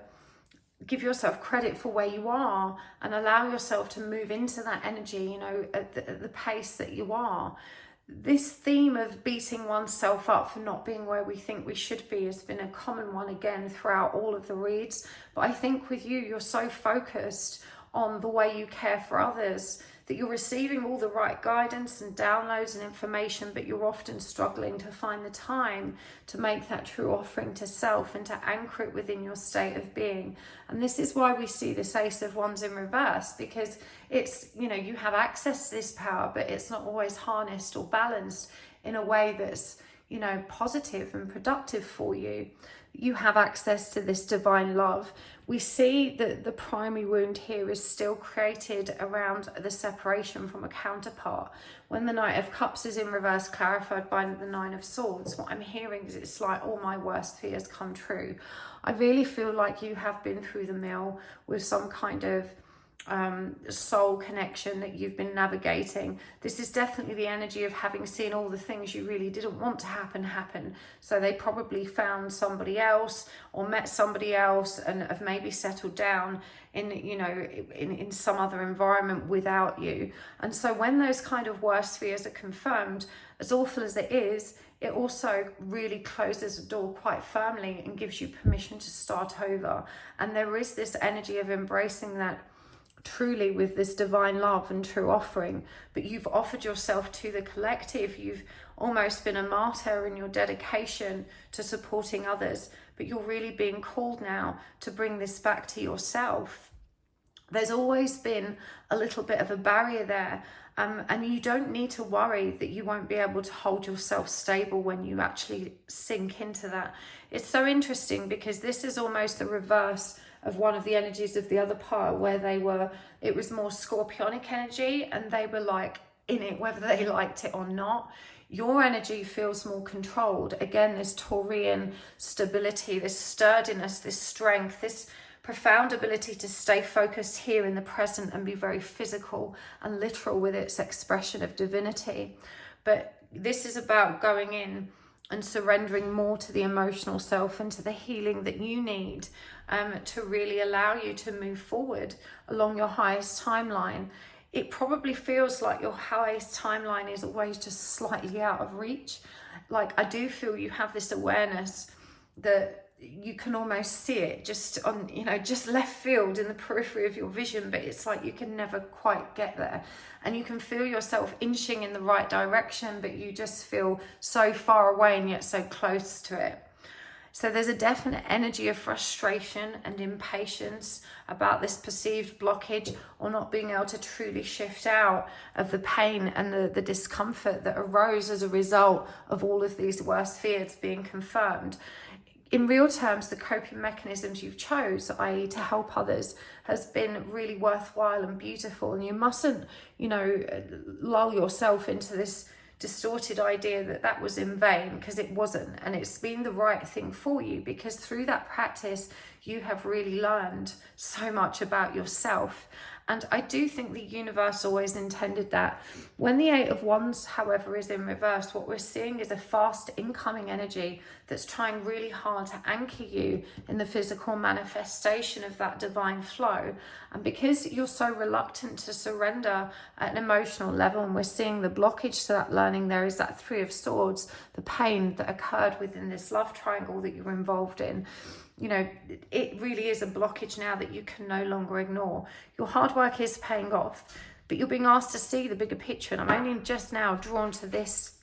give yourself credit for where you are and allow yourself to move into that energy, at the pace that you are. This theme of beating oneself up for not being where we think we should be has been a common one again throughout all of the reads. But I think with you, you're so focused on the way you care for others that you're receiving all the right guidance and downloads and information, but you're often struggling to find the time to make that true offering to self and to anchor it within your state of being. And this is why we see this Ace of Wands in reverse, because it's, you have access to this power, but it's not always harnessed or balanced in a way that's, positive and productive for you. You have access to this divine love. We see that the primary wound here is still created around the separation from a counterpart. When the Knight of Cups is in reverse, clarified by the 9 of Swords, what I'm hearing is it's like all my worst fears come true. I really feel like you have been through the mill with some kind of soul connection that you've been navigating. This is definitely the energy of having seen all the things you really didn't want to happen. So they probably found somebody else or met somebody else and have maybe settled down in some other environment without you. And so when those kind of worst fears are confirmed, as awful as it is, it also really closes the door quite firmly and gives you permission to start over. And there is this energy of embracing that truly with this divine love and true offering. But you've offered yourself to the collective. You've almost been a martyr in your dedication to supporting others, but you're really being called now to bring this back to yourself. There's always been a little bit of a barrier there, and you don't need to worry that you won't be able to hold yourself stable when you actually sink into that. It's so interesting because this is almost the reverse of one of the energies of the other pile, where it was more scorpionic energy and they were like in it whether they liked it or not. Your energy feels more controlled. Again, this Taurian stability, this sturdiness, this strength, this profound ability to stay focused here in the present and be very physical and literal with its expression of divinity. But this is about going in and surrendering more to the emotional self and to the healing that you need to really allow you to move forward along your highest timeline. It probably feels like your highest timeline is always just slightly out of reach. Like, I do feel you have this awareness that you can almost see it just on, just left field in the periphery of your vision, but it's like you can never quite get there. And you can feel yourself inching in the right direction, but you just feel so far away and yet so close to it. So there's a definite energy of frustration and impatience about this perceived blockage or not being able to truly shift out of the pain and the discomfort that arose as a result of all of these worst fears being confirmed. In real terms, the coping mechanisms you've chose, i.e. to help others, has been really worthwhile and beautiful. And you mustn't, lull yourself into this distorted idea that that was in vain, because it wasn't, and it's been the right thing for you, because through that practice you have really learned so much about yourself. And I do think the universe always intended that. When the Eight of Wands, however, is in reverse, what we're seeing is a fast incoming energy that's trying really hard to anchor you in the physical manifestation of that divine flow. And because you're so reluctant to surrender at an emotional level, and we're seeing the blockage to that learning, there is that Three of Swords, the pain that occurred within this love triangle that you're involved in. You know, it really is a blockage now that you can no longer ignore. Your hard work is paying off, but you're being asked to see the bigger picture. And I'm only just now drawn to this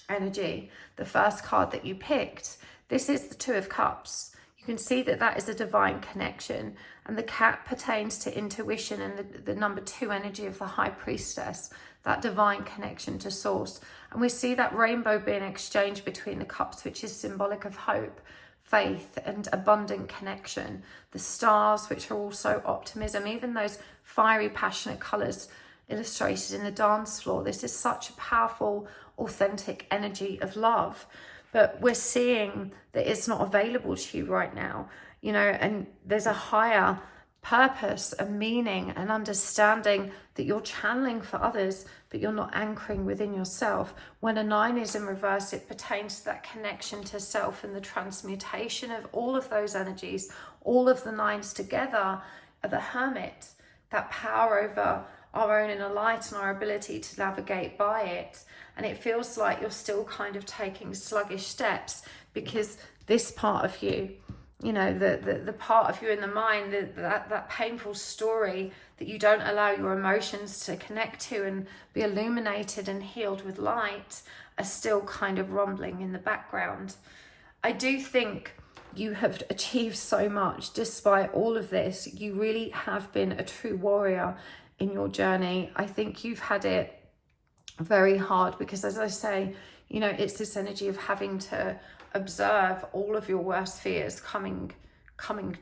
energy, the first card that you picked. This is the Two of Cups. You can see that that is a divine connection, and the cat pertains to intuition, and the number 2 energy of the High Priestess, that divine connection to source. And we see that rainbow being exchanged between the cups, which is symbolic of hope, faith and abundant connection. The stars, which are also optimism, even those fiery, passionate colours illustrated in the dance floor. This is such a powerful, authentic energy of love. But we're seeing that it's not available to you right now, you know, and there's a higher purpose, a meaning, an understanding that you're channeling for others, but you're not anchoring within yourself. When a 9 is in reverse, it pertains to that connection to self and the transmutation of all of those energies. All of the 9s together are the Hermit, that power over our own inner light and our ability to navigate by it. And it feels like you're still kind of taking sluggish steps, because this part of you, you know, the part of you in the mind, that painful story that you don't allow your emotions to connect to and be illuminated and healed with light, are still kind of rumbling in the background. I do think you have achieved so much despite all of this. You really have been a true warrior in your journey. I think you've had it very hard, because as I say, you know, it's this energy of having to observe all of your worst fears coming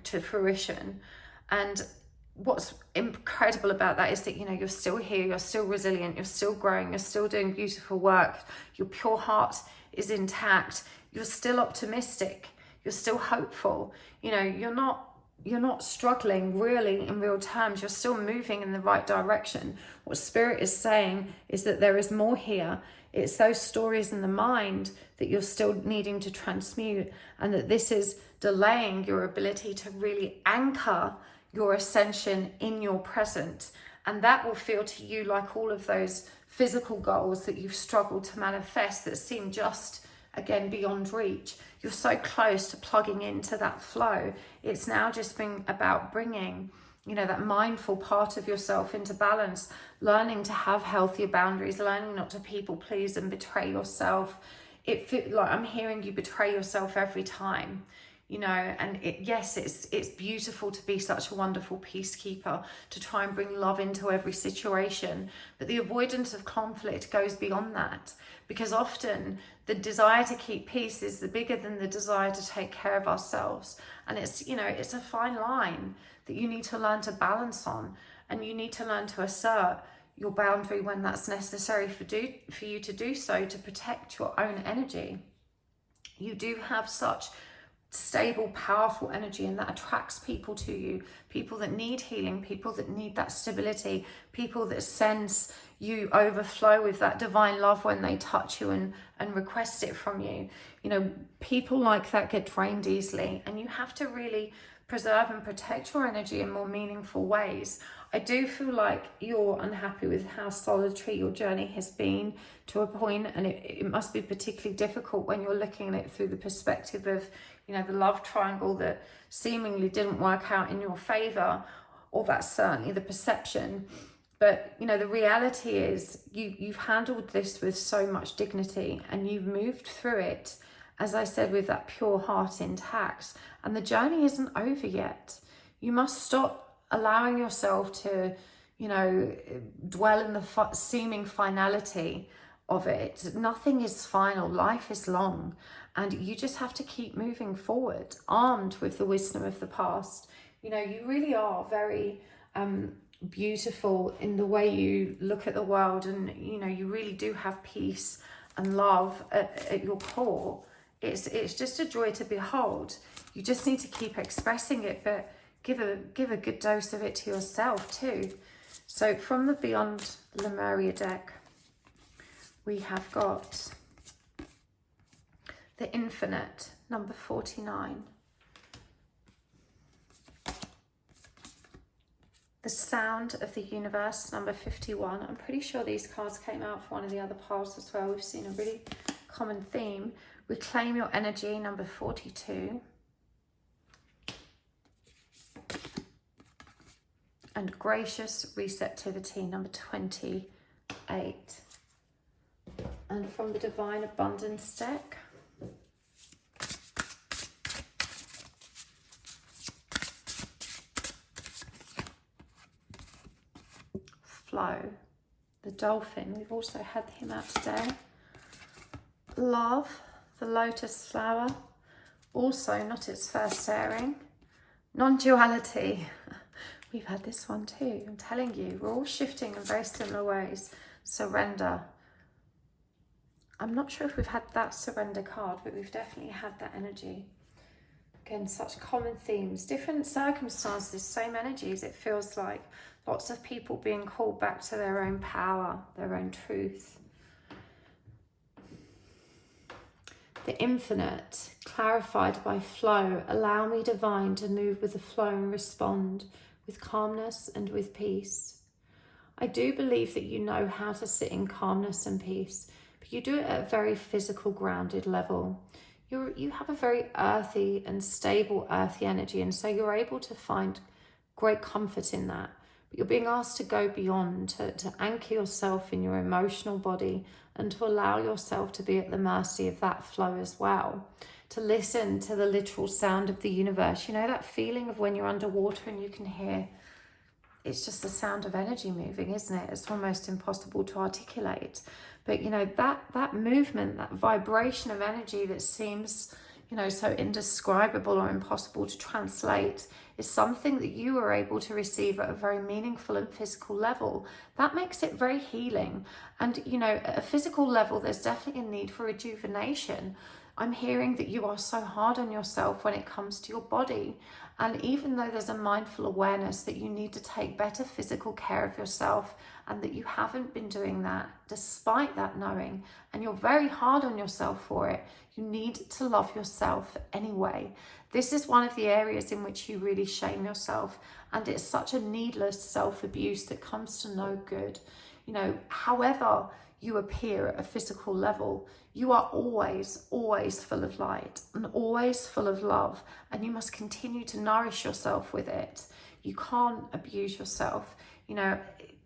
to fruition. And what's incredible about that is that, you know, you're still here, you're still resilient, you're still growing, you're still doing beautiful work, your pure heart is intact, you're still optimistic, you're still hopeful. You know, you're not struggling really in real terms. You're still moving in the right direction. What Spirit is saying is that there is more here. It's those stories in the mind that you're still needing to transmute, and that this is delaying your ability to really anchor your ascension in your present. And that will feel to you like all of those physical goals that you've struggled to manifest that seem just, again, beyond reach. You're so close to plugging into that flow. It's now just been about bringing, you know, that mindful part of yourself into balance, learning to have healthier boundaries, learning not to people please and betray yourself. It feels like I'm hearing you betray yourself every time, you know, and yes, it's beautiful to be such a wonderful peacekeeper, to try and bring love into every situation. But the avoidance of conflict goes beyond that, because often the desire to keep peace is bigger than the desire to take care of ourselves. And it's, you know, it's a fine line that you need to learn to balance on, and you need to learn to assert your boundary when that's necessary for you to do so, to protect your own energy. You do have such stable, powerful energy, and that attracts people to you, people that need healing, people that need that stability, people that sense you overflow with that divine love when they touch you and request it from you. You know, people like that get drained easily, and you have to really preserve and protect your energy in more meaningful ways. I do feel like you're unhappy with how solitary your journey has been to a point, and it must be particularly difficult when you're looking at it through the perspective of, you know, the love triangle that seemingly didn't work out in your favor, or that's certainly the perception. But, you know, the reality is you've handled this with so much dignity, and you've moved through it, as I said, with that pure heart intact. And the journey isn't over yet. You must stop allowing yourself to, you know, dwell in the seeming finality of it. Nothing is final. Life is long. And you just have to keep moving forward, armed with the wisdom of the past. You know, you really are very beautiful in the way you look at the world, and you really do have peace and love at your core. It's just a joy to behold. You just need to keep expressing it, but give a good dose of it to yourself too. So from the Beyond Lemuria deck, we have got the Infinite, number 49. The Sound of the Universe, number 51. I'm pretty sure these cards came out for one of the other piles as well. We've seen a really common theme. Reclaim Your Energy, number 42. And Gracious Receptivity, number 28. And from the Divine Abundance deck, Flow, the Dolphin. We've also had him out today. Love, the Lotus Flower. Also not its first airing. Non-duality. We've had this one too. I'm telling you, we're all shifting in very similar ways. Surrender. I'm not sure if we've had that surrender card, but we've definitely had that energy. Again, such common themes, different circumstances, same energies. It feels like lots of people being called back to their own power, their own truth. The Infinite, clarified by flow. Allow me, divine, to move with the flow and respond with calmness and with peace. I do believe that you know how to sit in calmness and peace, but you do it at a very physical, grounded level. You have a very earthy and stable earthy energy, and so you're able to find great comfort in that. But you're being asked to go beyond, to anchor yourself in your emotional body and to allow yourself to be at the mercy of that flow as well. To listen to the literal sound of the universe. You know that feeling of when you're underwater and you can hear, it's just the sound of energy moving, isn't it? It's almost impossible to articulate. But that movement, that vibration of energy that seems, so indescribable or impossible to translate, is something that you are able to receive at a very meaningful and physical level. That makes it very healing. And, at a physical level, there's definitely a need for rejuvenation. I'm hearing that you are so hard on yourself when it comes to your body. And even though there's a mindful awareness that you need to take better physical care of yourself, and that you haven't been doing that despite that knowing, and you're very hard on yourself for it, you need to love yourself anyway. This is one of the areas in which you really shame yourself, and it's such a needless self-abuse that comes to no good. However you appear at a physical level, you are always full of light and always full of love, and you must continue to nourish yourself with it. You can't abuse yourself.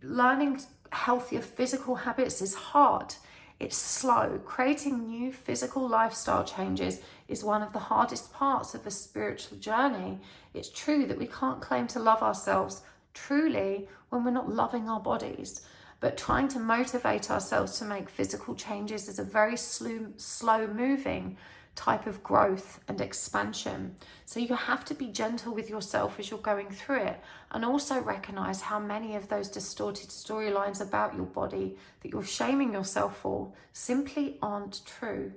Learning healthier physical habits is hard. It's slow. Creating new physical lifestyle changes is one of the hardest parts of a spiritual journey. It's true that we can't claim to love ourselves truly when we're not loving our bodies. But trying to motivate ourselves to make physical changes is a very slow moving type of growth and expansion. So you have to be gentle with yourself as you're going through it, and also recognize how many of those distorted storylines about your body that you're shaming yourself for simply aren't true.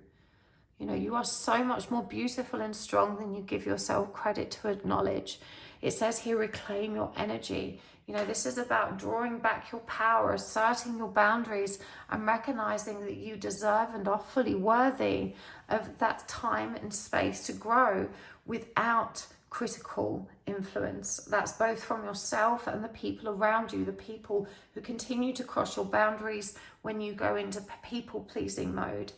You are so much more beautiful and strong than you give yourself credit to acknowledge. It says here, reclaim your energy. This is about drawing back your power, asserting your boundaries, and recognizing that you deserve and are fully worthy of that time and space to grow without critical influence. That's both from yourself and the people around you, the people who continue to cross your boundaries when you go into people-pleasing mode.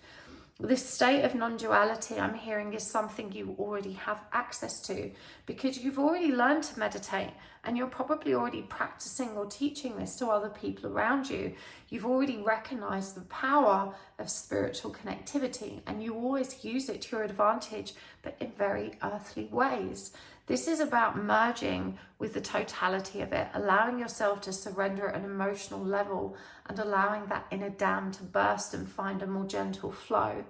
This state of non-duality I'm hearing is something you already have access to, because you've already learned to meditate, and you're probably already practicing or teaching this to other people around you. You've already recognized the power of spiritual connectivity, and you always use it to your advantage, but in very earthly ways. This is about merging with the totality of it, allowing yourself to surrender at an emotional level and allowing that inner dam to burst and find a more gentle flow.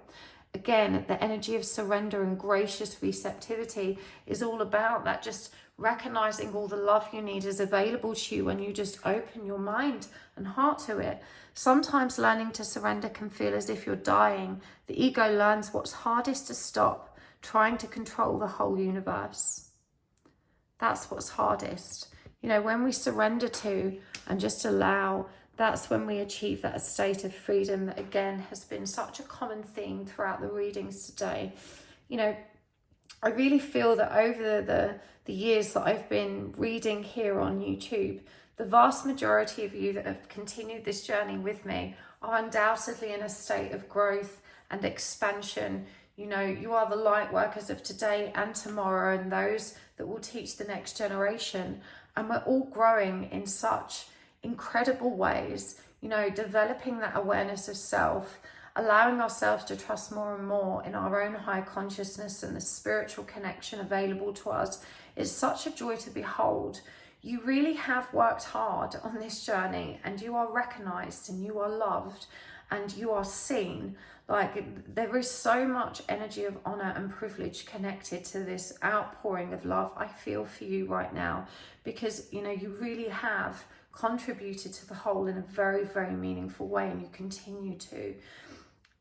Again, the energy of surrender and gracious receptivity is all about that, just recognizing all the love you need is available to you when you just open your mind and heart to it. Sometimes learning to surrender can feel as if you're dying. The ego learns what's hardest to stop, trying to control the whole universe. That's what's hardest. You know, when we surrender to and just allow, that's when we achieve that state of freedom that, again, has been such a common theme throughout the readings today. You know, I really feel that over the years that I've been reading here on YouTube, the vast majority of you that have continued this journey with me are undoubtedly in a state of growth and expansion. You know, you are the light workers of today and tomorrow, and those that will teach the next generation. And we're all growing in such incredible ways, you know, developing that awareness of self, allowing ourselves to trust more and more in our own high consciousness and the spiritual connection available to us is such a joy to behold. You really have worked hard on this journey, and you are recognized and you are loved and you are seen. Like, there is so much energy of honor and privilege connected to this outpouring of love I feel for you right now, because, you know, you really have contributed to the whole in a very, very meaningful way, and you continue to.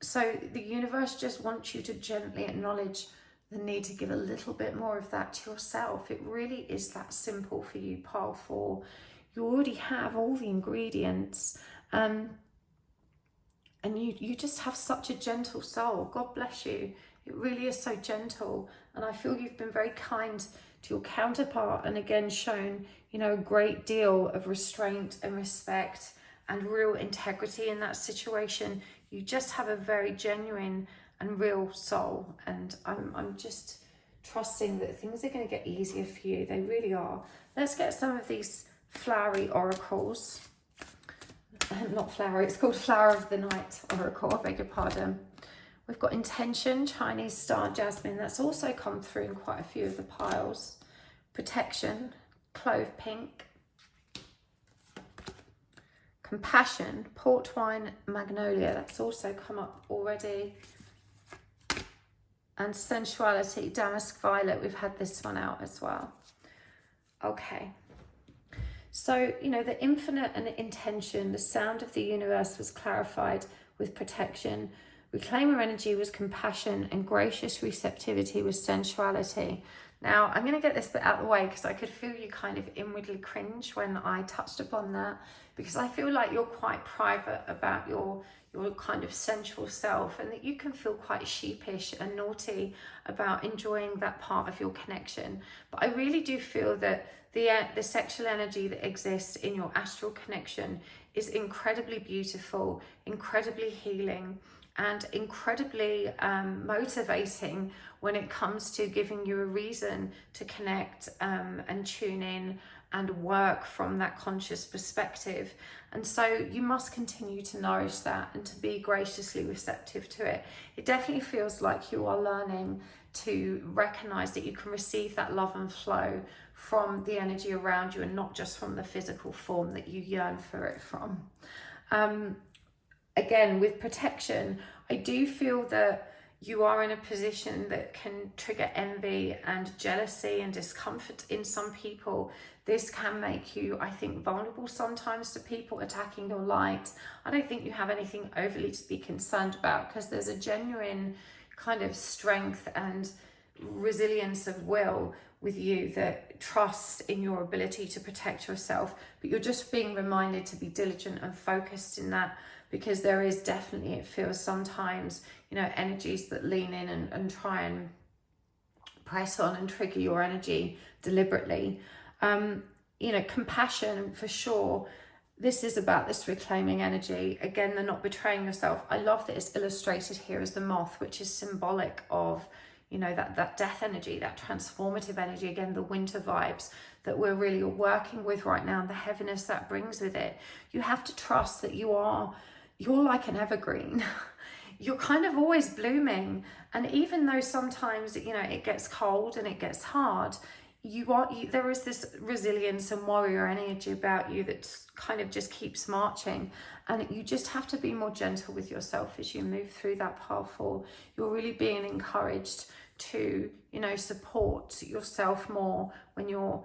So the universe just wants you to gently acknowledge the need to give a little bit more of that to yourself. It really is that simple for you, pile 4. You already have all the ingredients, and you just have such a gentle soul. God bless you. It really is so gentle, and I feel you've been very kind to your counterpart, and again shown, you know, a great deal of restraint and respect and real integrity in that situation. You just have a very genuine and real soul, and I'm just trusting that things are going to get easier for you. They really are. Let's get some of these flowery oracles. Not flowery, it's called Flower of the Night Oracle, I beg your pardon. We've got Intention, Chinese Star, Jasmine. That's also come through in quite a few of the piles. Protection, Clove Pink. Compassion, Port Wine, Magnolia. That's also come up already. And Sensuality, Damask Violet. We've had this one out as well. Okay. So, you know, the infinite and intention, the sound of the universe was clarified with protection. Reclaimer energy was compassion, and gracious receptivity was sensuality. Now, I'm going to get this bit out of the way because I could feel you kind of inwardly cringe when I touched upon that, because I feel like you're quite private about your kind of sensual self, and that you can feel quite sheepish and naughty about enjoying that part of your connection. But I really do feel that the sexual energy that exists in your astral connection is incredibly beautiful, incredibly healing, and incredibly motivating when it comes to giving you a reason to connect and tune in and work from that conscious perspective. And so you must continue to nourish that and to be graciously receptive to it. It definitely feels like you are learning to recognize that you can receive that love and flow from the energy around you, and not just from the physical form that you yearn for it from. Again, with protection, I do feel that you are in a position that can trigger envy and jealousy and discomfort in some people. This can make you, I think, vulnerable sometimes to people attacking your light. I don't think you have anything overly to be concerned about, because there's a genuine kind of strength and resilience of will with you that trusts in your ability to protect yourself. But you're just being reminded to be diligent and focused in that, because there is definitely, it feels sometimes, you know, energies that lean in and try and press on and trigger your energy deliberately. You know, compassion for sure. This is about this reclaiming energy. Again, they're not betraying yourself. I love that it's illustrated here as the moth, which is symbolic of, you know, that death energy, that transformative energy. Again, the winter vibes that we're really working with right now, and the heaviness that brings with it. You have to trust that you're like an evergreen. You're kind of always blooming. And even though sometimes, you know, it gets cold and it gets hard, there is this resilience and warrior energy about you that kind of just keeps marching. And you just have to be more gentle with yourself as you move through that path. You're really being encouraged to, you know, support yourself more when you're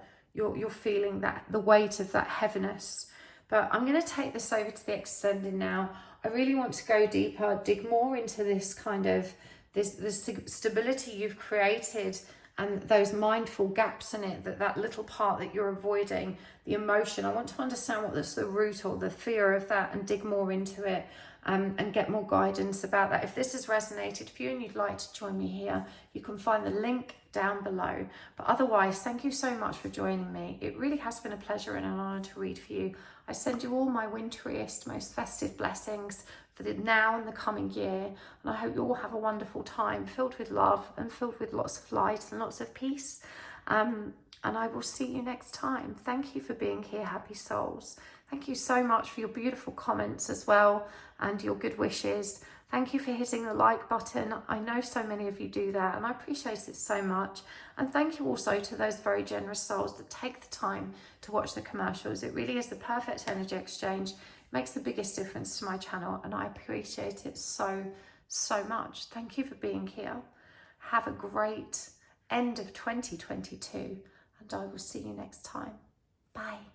feeling that, the weight of that heaviness. But I'm going to take this over to the extended now. I really want to go deeper, dig more into this kind of, this stability you've created and those mindful gaps in it, that little part that you're avoiding, the emotion. I want to understand what's the root or the fear of that and dig more into it, and get more guidance about that. If this has resonated for you and you'd like to join me here, you can find the link down below. But otherwise, thank you so much for joining me. It really has been a pleasure and an honour to read for you. I send you all my winteriest, most festive blessings for the now and the coming year. And I hope you all have a wonderful time, filled with love and filled with lots of light and lots of peace. And I will see you next time. Thank you for being here, happy souls. Thank you so much for your beautiful comments as well and your good wishes. Thank you for hitting the like button. I know so many of you do that and I appreciate it so much. And thank you also to those very generous souls that take the time to watch the commercials. It really is the perfect energy exchange. It makes the biggest difference to my channel and I appreciate it so, so much. Thank you for being here. Have a great end of 2022 and I will see you next time. Bye.